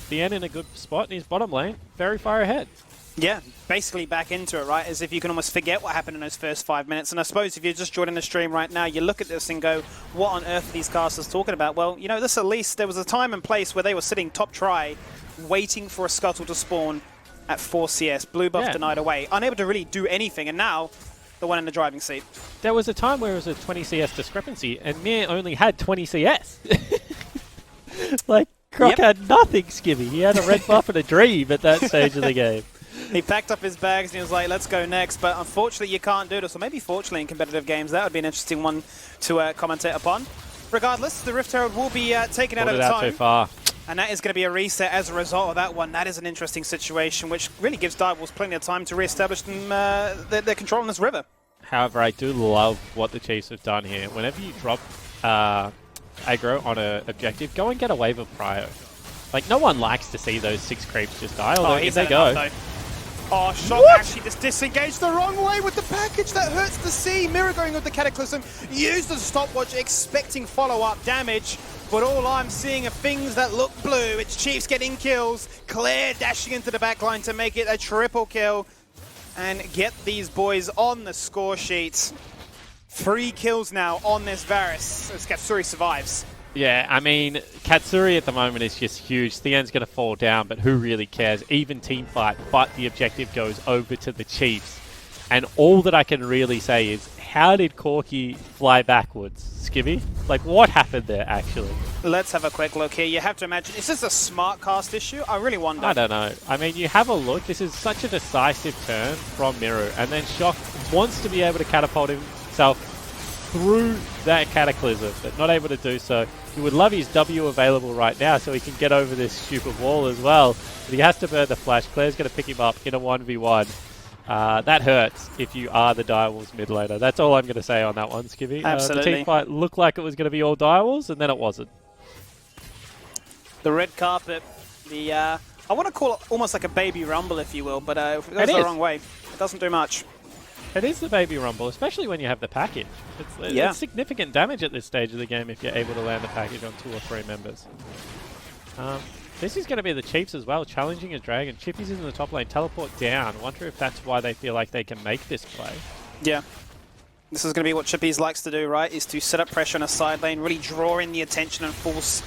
Bien in a good spot in his bottom lane, very far ahead. Yeah, basically back into it, right? As if you can almost forget what happened in those first 5 minutes. And I suppose if you're just joining the stream right now, you look at this and go, what on earth are these casters talking about? Well, you know, this at least, there was a time and place where they were sitting top try, waiting for a scuttle to spawn at 4 CS. Blue buff denied away, unable to really do anything. And now, the one in the driving seat. There was a time where it was a 20 CS discrepancy, and Mir only had 20 CS. Like, Croc had nothing, Skibby. He had a red buff and a dream at that stage of the game. He packed up his bags and he was like, let's go next. But unfortunately, you can't do this. Or maybe fortunately in competitive games, that would be an interesting one to commentate upon. Regardless, the Rift Herald will be taken out of the time. Too far. And that is going to be a reset as a result of that one. That is an interesting situation, which really gives Direwolves plenty of time to re-establish their control on this river. However, I do love what the Chiefs have done here. Whenever you drop aggro on an objective, go and get a wave of prio. Like, no one likes to see those 6 creeps just die, although if they go... Oh, Shock actually just disengaged the wrong way with the package. That hurts to see. Mirror going with the Cataclysm. Used the stopwatch, expecting follow-up damage. But all I'm seeing are things that look blue. It's Chiefs getting kills. Claire dashing into the backline to make it a triple kill. And get these boys on the score sheet. 3 kills now on this Varus as Katsuri survives. Yeah, I mean, Katsuri at the moment is just huge. Theon's going to fall down, but who really cares? Even team fight, but the objective goes over to the Chiefs. And all that I can really say is, how did Corki fly backwards, Skibby? Like, what happened there, actually? Let's have a quick look here. You have to imagine, is this a smart cast issue? I really wonder. I don't know. I mean, you have a look. This is such a decisive turn from Miru. And then Shock wants to be able to catapult himself through that Cataclysm, but not able to do so. He would love his W available right now so he can get over this stupid wall as well. But he has to burn the flash. Claire's going to pick him up in a 1v1. That hurts if you are the Direwolves mid laner. That's all I'm going to say on that one, Skibby. Absolutely. The team fight looked like it was going to be all Direwolves, and then it wasn't. The red carpet, I want to call it almost like a baby rumble, if you will, but if it goes the wrong way, it doesn't do much. It is the baby rumble, especially when you have the package. It's significant damage at this stage of the game if you're able to land the package on 2 or 3 members. This is going to be the Chiefs as well, challenging a dragon. Chippy's in the top lane, teleport down. Wonder if that's why they feel like they can make this play. Yeah. This is going to be what Chippies likes to do, right? Is to set up pressure on a side lane, really draw in the attention and force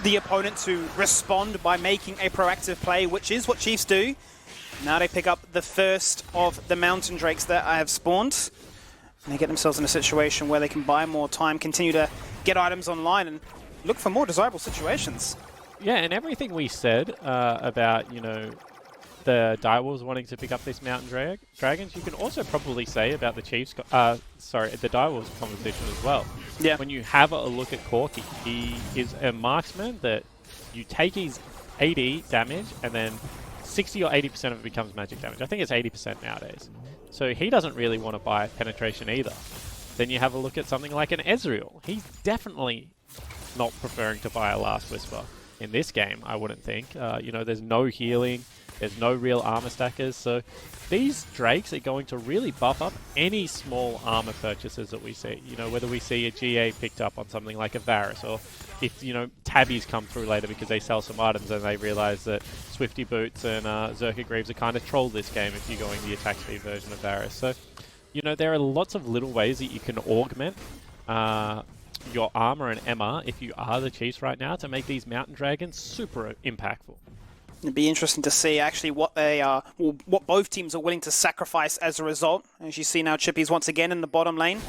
the opponent to respond by making a proactive play, which is what Chiefs do. Now they pick up the first of the Mountain Drakes that I have spawned. And they get themselves in a situation where they can buy more time, continue to get items online, and look for more desirable situations. Yeah, and everything we said about, you know, the Direwolves wanting to pick up this Mountain Dragons, you can also probably say about the Chiefs, the Direwolves conversation as well. Yeah. When you have a look at Corki, he is a marksman that you take his AD damage and then 60 or 80% of it becomes magic damage. I think it's 80% nowadays. So he doesn't really want to buy penetration either. Then you have a look at something like an Ezreal. He's definitely not preferring to buy a Last Whisper. In this game, I wouldn't think. You know, there's no healing, there's no real armor stackers, so these Drakes are going to really buff up any small armor purchases that we see. You know, whether we see a GA picked up on something like a Varus, or if, you know, Tabbies come through later because they sell some items and they realize that Swifty Boots and Zerka Greaves are kind of trolled this game if you're going the attack speed version of Varus. So, you know, there are lots of little ways that you can augment your armor and MR if you are the Chiefs right now to make these Mountain Dragons super impactful. It'd be interesting to see actually what they are, what both teams are willing to sacrifice as a result. As you see now, Chippy's once again in the bottom lane.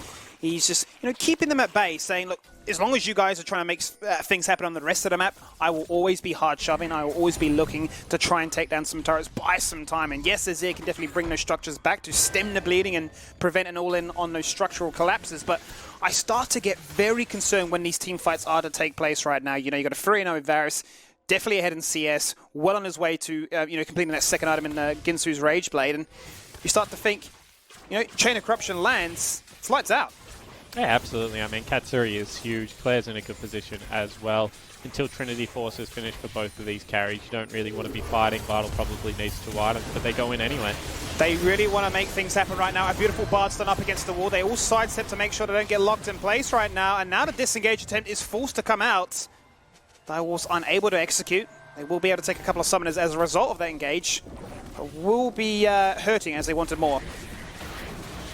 he's just, keeping them at bay, saying, look, as long as you guys are trying to make things happen on the rest of the map, I will always be hard shoving. I will always be looking to try and take down some turrets, buy some time. And yes, Azir can definitely bring those structures back to stem the bleeding and prevent an all-in on those structural collapses. But I start to get very concerned when these team fights are to take place right now. You got a 3-0 with Varus, definitely ahead in CS, well on his way to completing that second item in Ginsu's Rage Blade. And you start to think, Chain of Corruption lands, it's lights out. Yeah, absolutely. I mean, Katsuri is huge. Claire's in a good position as well. Until Trinity Force is finished for both of these carries, you don't really want to be fighting. Vital probably needs 2 items, but they go in anyway. They really want to make things happen right now. A beautiful Bard's done up against the wall. They all sidestep to make sure they don't get locked in place right now. And now the disengage attempt is forced to come out. Direwolves unable to execute. They will be able to take a couple of summoners as a result of that engage. But will be hurting as they wanted more.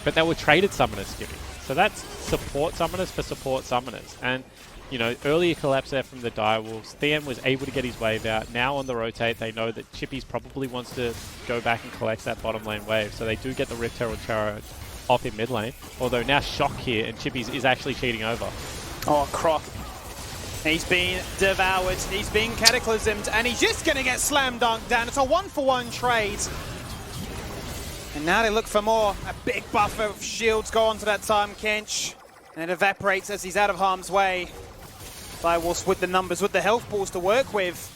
But they were traded summoners, Skippy. So that's support summoners for support summoners. And, earlier collapse there from the Direwolves. Thean was able to get his wave out. Now on the rotate, they know that Chippy's probably wants to go back and collect that bottom lane wave. So they do get the Rift Herald charge off in mid lane. Although now Shock here, and Chippy's is actually cheating over. Oh, Croc. He's been devoured. He's been cataclysmed. And he's just going to get slam dunked down. It's a 1-for-1 trade. And now they look for more. A big buffer of shields go onto that Tahm Kench. And it evaporates as he's out of harm's way. Direwolves with the numbers, with the health balls to work with,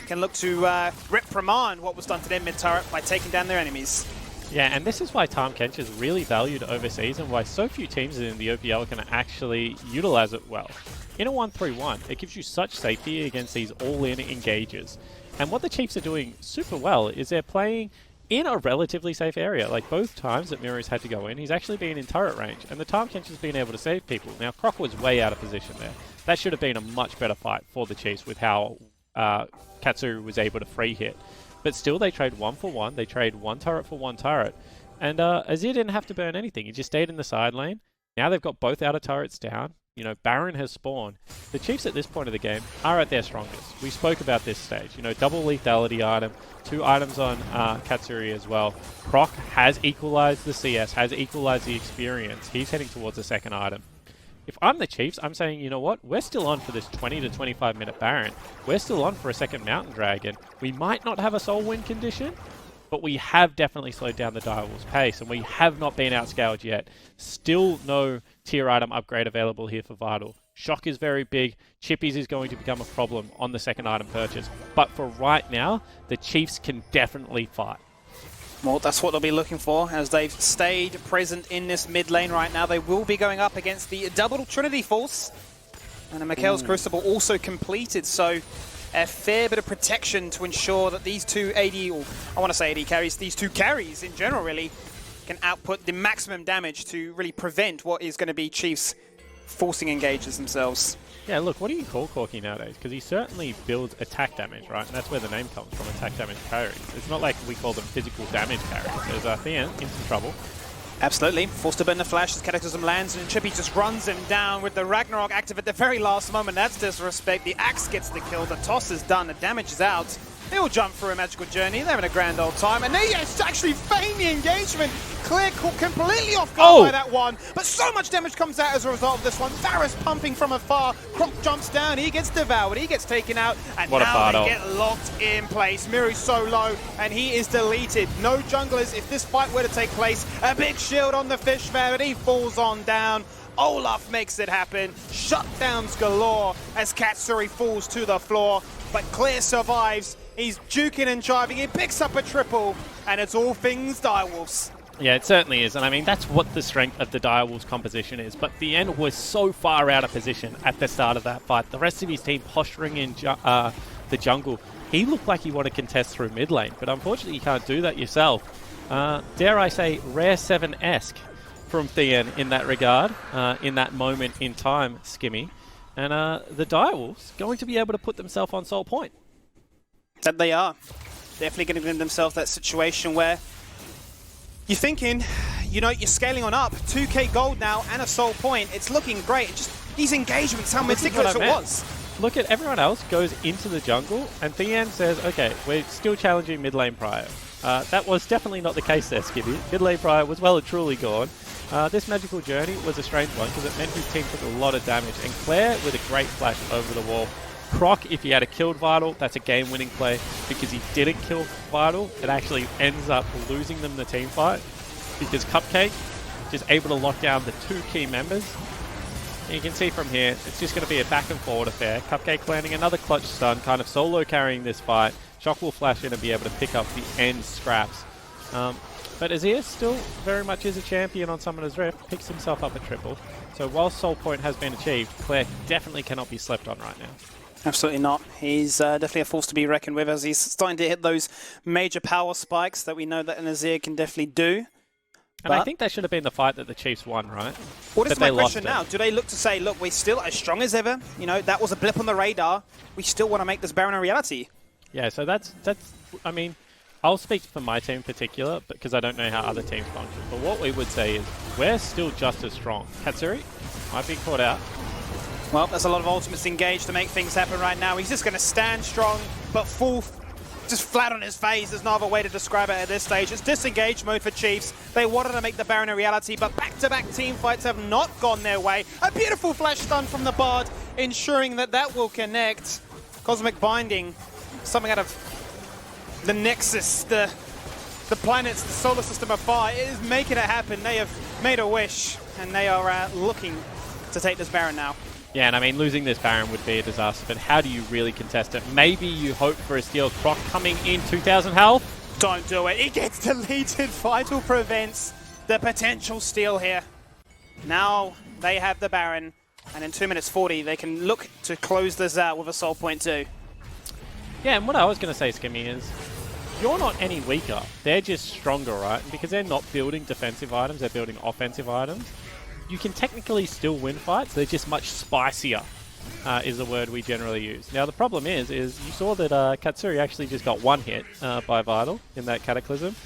can look to reprimand what was done to their mid-turret by taking down their enemies. Yeah, and this is why Tahm Kench is really valued overseas and why so few teams in the OPL can actually utilize it well. In a 1-3-1, it gives you such safety against these all-in engages. And what the Chiefs are doing super well is they're playing in a relatively safe area. Like both times that Miru's had to go in, he's actually been in turret range, and the Tahm Kench has been able to save people. Now, Croc was way out of position there. That should have been a much better fight for the Chiefs with how Katsu was able to free hit. But still, they trade 1-for-1. They trade 1 turret for 1 turret. And Azir didn't have to burn anything. He just stayed in the side lane. Now they've got both outer turrets down. Baron has spawned. The Chiefs at this point of the game are at their strongest. We spoke about this stage. Double lethality item, 2 items on Katsuri as well. Croc has equalized the CS, has equalized the experience. He's heading towards the second item. If I'm the Chiefs, I'm saying, you know what? We're still on for this 20 to 25 minute Baron. We're still on for a second Mountain Dragon. We might not have a soul win condition, but we have definitely slowed down the Direwolves' pace, and we have not been outscaled yet. Still no tier item upgrade available here for Vital. Shock is very big. Chippies is going to become a problem on the second item purchase. But for right now, the Chiefs can definitely fight. Well, that's what they'll be looking for as they've stayed present in this mid lane right now. They will be going up against the double Trinity Force. And the Mikhail's Crucible also completed, so a fair bit of protection to ensure that these two AD, or I want to say AD carries, these two carries in general really, can output the maximum damage to really prevent what is going to be Chiefs forcing engages themselves. Yeah, look, what do you call Corki nowadays? Because he certainly builds attack damage, right? And that's where the name comes from, attack damage carries. It's not like we call them physical damage carries. There's Thean in some trouble. Absolutely. Forced to burn the flash as Cataclysm lands, and Chippy just runs him down with the Ragnarok active at the very last moment. That's disrespect. The axe gets the kill. The toss is done. The damage is out. They all jump through a magical journey. They're having a grand old time. And they actually feign the engagement. Clear caught completely off guard by that one. But so much damage comes out as a result of this one. Varus pumping from afar. Croc jumps down. He gets devoured. He gets taken out. And now they get locked in place. Miru's so low, and he is deleted. No junglers if this fight were to take place. A big shield on the fish there, but he falls on down. Olaf makes it happen. Shutdowns galore as Katsuri falls to the floor. But Clear survives. He's juking and jiving. He picks up a triple, and it's all things Direwolves. Yeah, it certainly is. And I mean, that's what the strength of the Direwolves composition is. But Thean was so far out of position at the start of that fight. The rest of his team posturing in the jungle. He looked like he wanted to contest through mid lane, but unfortunately you can't do that yourself. Dare I say, Rare 7-esque from Thean in that regard, in that moment in time, Skimmy. And the Direwolves going to be able to put themselves on Soul Point. That they are. Definitely going to give themselves that situation where you're thinking, you're scaling on up. 2k gold now and a Soul Point. It's looking great. Just these engagements, how meticulous it was. Look at everyone else goes into the jungle, and Thean says, okay, we're still challenging mid lane Prio. That was definitely not the case there, Skippy. Midlane Prior was well and truly gone. This magical journey was a strange one because it meant his team took a lot of damage, and Claire with a great flash over the wall. Croc, if he had a killed Vital, that's a game-winning play. Because he didn't kill Vital, it actually ends up losing them the team fight. Because Cupcake is able to lock down the 2 key members. And you can see from here, it's just going to be a back and forward affair. Cupcake landing another clutch stun, kind of solo carrying this fight. Shock will flash in and be able to pick up the end scraps. But Azir still very much is a champion on Summoner's Rift, picks himself up a triple. So while Soul Point has been achieved, Claire definitely cannot be slept on right now. Absolutely not. He's definitely a force to be reckoned with as he's starting to hit those major power spikes that we know that an Azir can definitely do. And I think that should have been the fight that the Chiefs won, right? What is my question now? Do they look to say, look, we're still as strong as ever? You know, that was a blip on the radar. We still want to make this Baron a reality. Yeah, so that's. I mean, I'll speak for my team in particular because I don't know how other teams function. But what we would say is we're still just as strong. Katsuri might be caught out. Well, there's a lot of ultimates engaged to make things happen right now. He's just going to stand strong, but fall just flat on his face. There's no other way to describe it at this stage. It's disengage mode for Chiefs. They wanted to make the Baron a reality, but back-to-back team fights have not gone their way. A beautiful flash stun from the Bard, ensuring that that will connect. Cosmic Binding, something out of the Nexus, the planets, the solar system afar. It is making it happen. They have made a wish, and they are looking to take this Baron now. Yeah, and I mean, losing this Baron would be a disaster, but how do you really contest it? Maybe you hope for a steal. Croc coming in, 2,000 health. Don't do it. He gets deleted. Vital prevents the potential steal here. Now they have the Baron, and in 2 minutes 40, they can look to close this out with a Soul Point too. Yeah, and what I was going to say, Skimmy, is you're not any weaker. They're just stronger, right? And because they're not building defensive items, they're building offensive items. You can technically still win fights, they're just much spicier, is the word we generally use. Now the problem is you saw that Katsuri actually just got 1 hit by Vital in that Cataclysm.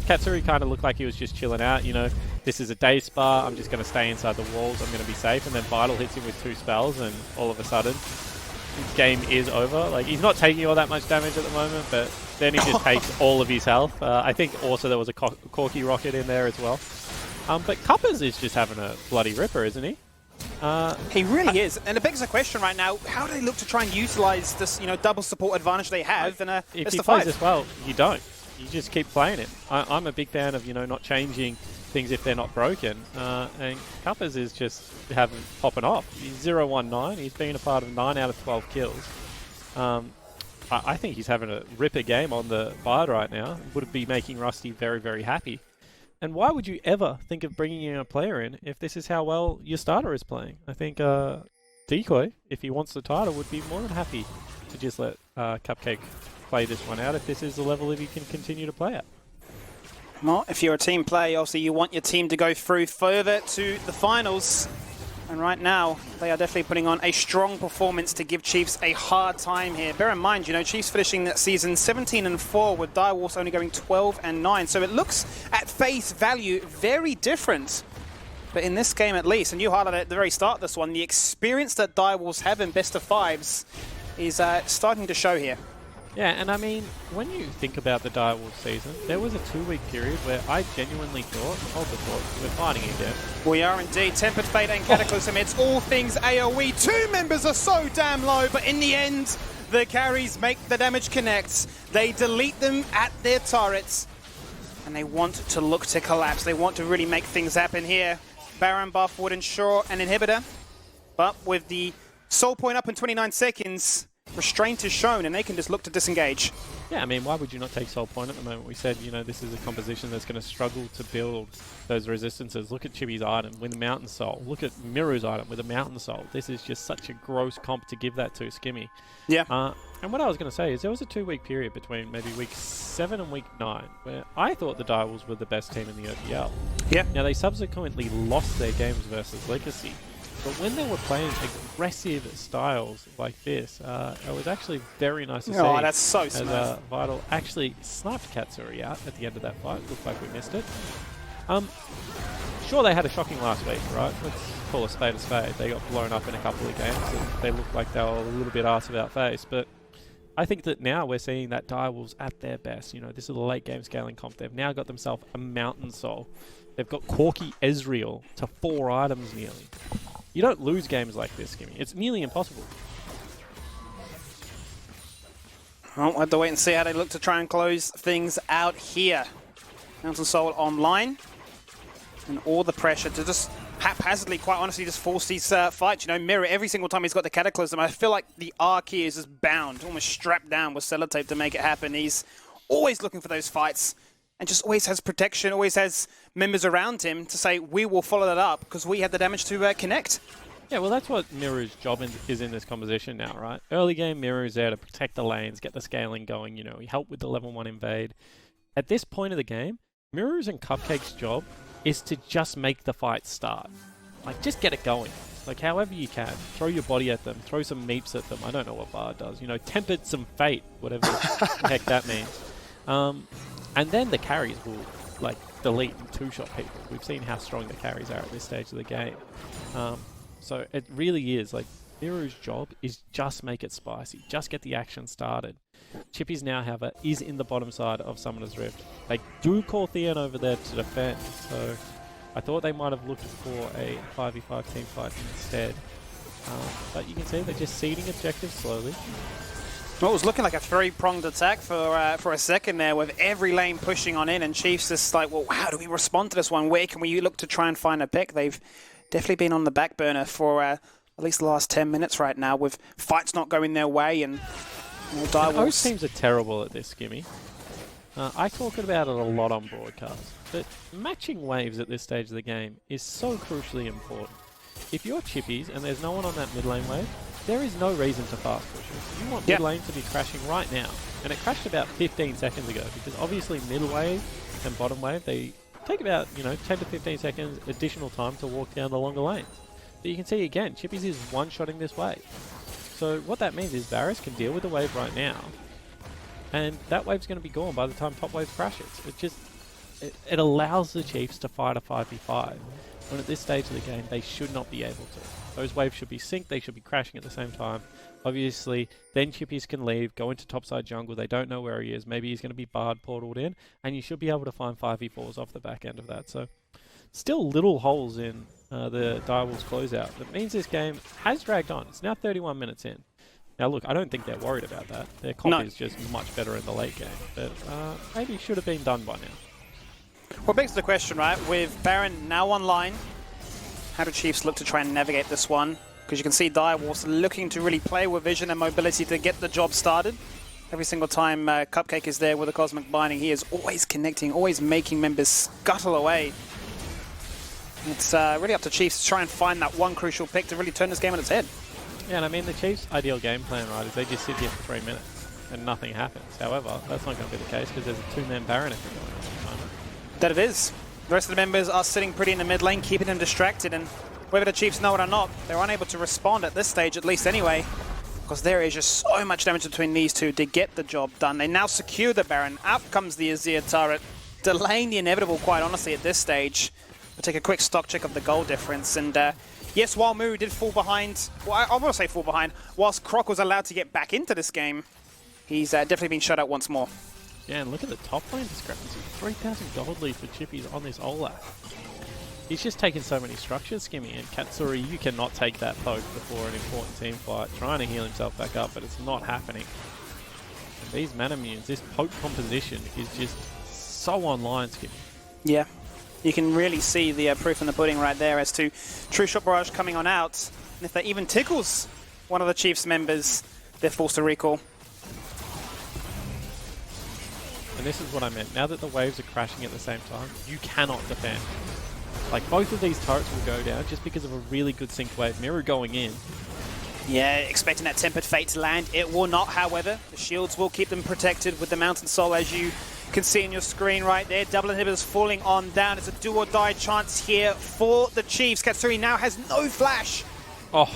Katsuri kind of looked like he was just chilling out, you know, this is a day spa, I'm just going to stay inside the walls, I'm going to be safe, and then Vital hits him with 2 spells, and all of a sudden, his game is over. Like, he's not taking all that much damage at the moment, but then he just takes all of his health. I think also there was a Corky Rocket in there as well. But Cuppers is just having a bloody ripper, isn't he? He really is. And it begs the question right now, how do they look to try and utilize this, you know, double support advantage they have in a if best he of plays 5? this well, you don't. You just keep playing it. I'm a big fan of, you know, not changing things if they're not broken. And Cuppers is just popping off. He's 0-1-9. He's been a part of 9 out of 12 kills. I think he's having a ripper game on the Bard right now. Would be making Rusty very, very happy. And why would you ever think of bringing in a player in if this is how well your starter is playing? I think Decoy, if he wants the title, would be more than happy to just let Cupcake play this one out if this is the level that he can continue to play at. Well, if you're a team player, obviously you want your team to go through further to the finals. And right now, they are definitely putting on a strong performance to give Chiefs a hard time here. Bear in mind, you know, Chiefs finishing that season 17-4 with Direwolves only going 12-9. So it looks at face value very different. But in this game at least, and you highlighted at the very start of this one, the experience that Direwolves have in best of 5s is starting to show here. Yeah, and I mean, when you think about the Direwolves season, there was a 2-week period where I genuinely thought, hold the thought, we're fighting again. We are indeed. Tempered Fate and Cataclysm, it's all things AoE. 2 members are so damn low, but in the end, the carries make the damage connect. They delete them at their turrets, and they want to look to collapse. They want to really make things happen here. Baron buff would ensure an inhibitor, but with the Soul Point up in 29 seconds, restraint is shown, and they can just look to disengage. Yeah, I mean, why would you not take Soul Point at the moment? We said, you know, this is a composition that's going to struggle to build those resistances. Look at Chibi's item with the Mountain Soul. Look at Miru's item with the Mountain Soul. This is just such a gross comp to give that to Skimmy. Yeah. And what I was going to say is there was a 2-week period between maybe week 7 and week 9 where I thought the Direwolves were the best team in the OPL. Yeah. Now, they subsequently lost their games versus Legacy. But when they were playing aggressive styles like this, it was actually very nice to see. Oh, that's so as smooth. Vital actually sniped Katsuri out at the end of that fight. Looked like we missed it. Sure, they had a shocking last week, right? Let's call a spade. They got blown up in a couple of games, and they looked like they were a little bit arse about face. But I think that now we're seeing that Direwolves at their best. You know, this is the late game scaling comp. They've now got themselves a Mountain Soul. They've got Corky Ezreal to 4 items nearly. You don't lose games like this, Skimmy. It's nearly impossible. Well, we'll have to wait and see how they look to try and close things out here. Mountain Soul online. And all the pressure to just haphazardly, quite honestly, just force these fights. You know, Mirror, every single time he's got the Cataclysm, I feel like the arc here is just bound, almost strapped down with sellotape to make it happen. He's always looking for those fights and just always has protection, always has members around him to say, we will follow that up because we have the damage to connect. Yeah, well, that's what Mirror's job is in this composition now, right? Early game, Mirror is there to protect the lanes, get the scaling going, you know, he helped with the level 1 invade. At this point of the game, Mirror's and Cupcake's job is to just make the fight start. Like, just get it going. Like, however you can. Throw your body at them. Throw some meeps at them. I don't know what Bard does. You know, tempered some fate, whatever the heck that means. And then the carries will, like, delete and two-shot people. We've seen how strong the carries are at this stage of the game. So it really is, like, Miru's job is just make it spicy. Just get the action started. Chippy's now, however, is in the bottom side of Summoner's Rift. They do call Theon over there to defend, so I thought they might have looked for a 5v5 team fight instead. But you can see they're just seeding objectives slowly. Well, it was looking like a three-pronged attack for a second there, with every lane pushing on in, and Chiefs just like, well, how do we respond to this one? Where can we look to try and find a pick? They've definitely been on the back burner for at least the last 10 minutes right now, with fights not going their way and Most teams are terrible at this, Skimmy. I talk about it a lot on broadcast, but matching waves at this stage of the game is so crucially important. If you're Chippies and there's no one on that mid lane wave, there is no reason to fast push it. You want mid lane to be crashing right now, and it crashed about 15 seconds ago, because obviously mid wave and bottom wave, they take about 10 to 15 seconds additional time to walk down the longer lanes. But you can see again, Chippies is one-shotting this wave. So what that means is Varus can deal with the wave right now, and that wave's going to be gone by the time top wave crashes. It allows the Chiefs to fight a 5v5, when at this stage of the game they should not be able to. Those waves should be synced, they should be crashing at the same time. Obviously, then Chippies can leave, go into topside jungle, they don't know where he is, maybe he's going to be Bard portaled in, and you should be able to find 5v4s off the back end of that. So, still little holes in the Direwolves closeout. That means this game has dragged on. It's now 31 minutes in. Now look, I don't think they're worried about that. Their comp is just much better in the late game, but maybe it should have been done by now. Well, begs the question, right? With Baron now online, how do Chiefs look to try and navigate this one? Because you can see Direwolves looking to really play with vision and mobility to get the job started. Every single time Cupcake is there with a Cosmic Binding, he is always connecting, always making members scuttle away. It's really up to Chiefs to try and find that one crucial pick to really turn this game on its head. Yeah, and I mean, the Chiefs' ideal game plan, right, is they just sit here for 3 minutes and nothing happens. However, that's not going to be the case because there's a two-man Baron effort going on at the moment. That it is. The rest of the members are sitting pretty in the mid lane, keeping them distracted, and whether the Chiefs know it or not, they're unable to respond at this stage, at least anyway, because there is just so much damage between these two to get the job done. They now secure the Baron. Out comes the Azir turret, delaying the inevitable, quite honestly, at this stage. We'll take a quick stock check of the goal difference, and yes, while Muru did fall behind, well, I want to say fall behind, whilst Croc was allowed to get back into this game, he's definitely been shut out once more. Yeah, and look at the top lane discrepancy. 3,000 gold lead for Chippies on this Olaf. He's just taken so many structures, Skimmy, and Katsuri, you cannot take that poke before an important team fight, trying to heal himself back up, but it's not happening. And these mana minions, this poke composition is just so online, Skimmy. Yeah. You can really see the proof in the pudding right there as to True Shot Barrage coming on out. And if that even tickles one of the Chiefs members, they're forced to recall. And this is what I meant. Now that the waves are crashing at the same time, you cannot defend. Like, both of these turrets will go down just because of a really good synced wave. Mirror going in. Yeah, expecting that Tempered Fate to land. It will not, however. The shields will keep them protected with the Mountain Soul, as you can see on your screen right there. Double inhibitors falling on down. It's a do or die chance here for the Chiefs. Katsuri now has no flash. Oh.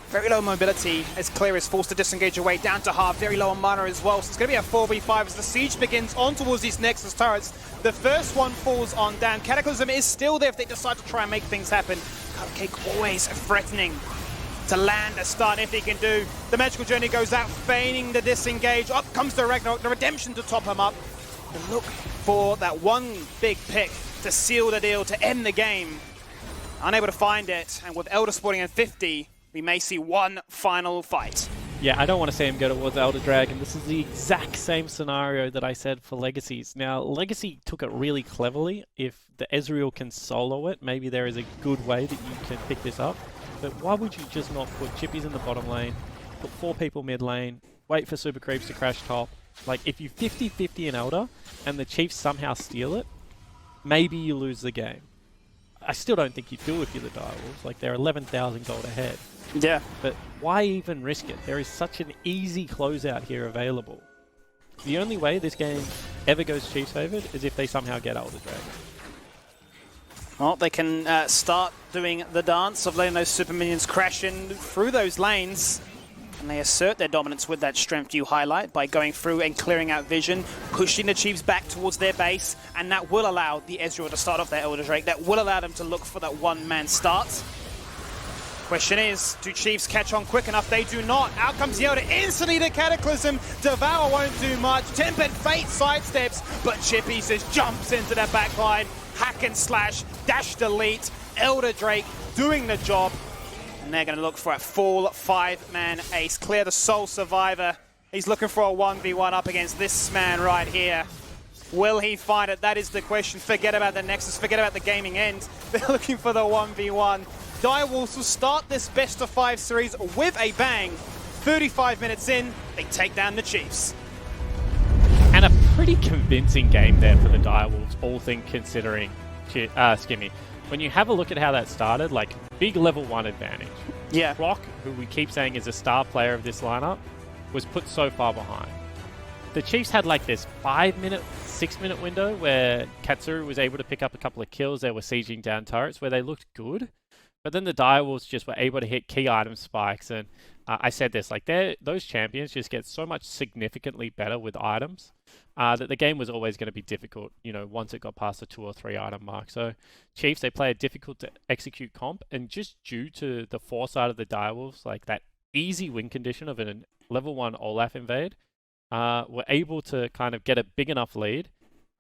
Very low mobility as Clear is forced to disengage away down to half. Very low on mana as well. So it's going to be a 4v5 as the siege begins on towards these Nexus turrets. The first one falls on down. Cataclysm is still there if they decide to try and make things happen. Cupcake always threatening to land a stun if he can do. The Magical Journey goes out, feigning the disengage. Up comes the Ragnarok, the Redemption to top him up. And look for that one big pick to seal the deal, to end the game. Unable to find it, and with Elder sporting at 50, we may see one final fight. Yeah, I don't want to see him go towards Elder Dragon. This is the exact same scenario that I said for Legacies. Now, Legacy took it really cleverly. If the Ezreal can solo it, maybe there is a good way that you can pick this up. But why would you just not put chippies in the bottom lane, put 4 people mid lane, wait for super creeps to crash top? Like, if you 50-50 an Elder, and the Chiefs somehow steal it, maybe you lose the game. I still don't think you do if you're the Direwolves. Like, they're 11,000 gold ahead. Yeah. But why even risk it? There is such an easy closeout here available. The only way this game ever goes Chiefs favored is if they somehow get Elder Dragon. Well, they can start doing the dance of letting those super minions crash in through those lanes. And they assert their dominance with that strength you highlight by going through and clearing out vision, pushing the Chiefs back towards their base, and that will allow the Ezreal to start off their Elder Drake. That will allow them to look for that one-man start. Question is, do Chiefs catch on quick enough? They do not. Out comes Yoda instantly to Cataclysm. Devour won't do much. Tempered Fate sidesteps, but Chippy just jumps into the backline. Hack and slash, dash delete. Elder Drake doing the job. And they're going to look for a full 5-man ace. Clear the sole survivor. He's looking for a 1v1 up against this man right here. Will he find it? That is the question. Forget about the Nexus. Forget about the gaming end. They're looking for the 1v1. Direwolves will start this best-of-5 series with a bang. 35 minutes in, they take down the Chiefs. And a pretty convincing game there for the Direwolves, all things considering, Skimmy. When you have a look at how that started, like, big level 1 advantage. Yeah. Rock, who we keep saying is a star player of this lineup, was put so far behind. The Chiefs had like this 5-minute, 6-minute window where Katsuru was able to pick up a couple of kills. They were sieging down turrets where they looked good. But then the Direwolves just were able to hit key item spikes. And I said this, like, those champions just get so much significantly better with items that the game was always going to be difficult, you know, once it got past the 2 or 3 item mark. So Chiefs, they play a difficult to execute comp. And just due to the foresight of the Direwolves, like that easy win condition of a level 1 Olaf invade, were able to kind of get a big enough lead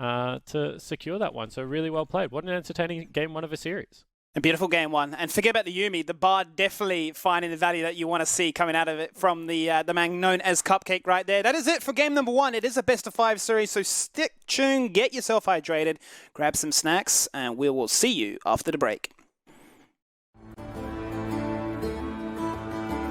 to secure that one. So really well played. What an entertaining game 1 of a series. A beautiful game 1. And forget about the Yuumi. The Bard definitely finding the value that you want to see coming out of it from the man known as Cupcake right there. That is it for game number 1. It is a best-of-5 series, so stick tuned, get yourself hydrated, grab some snacks, and we will see you after the break.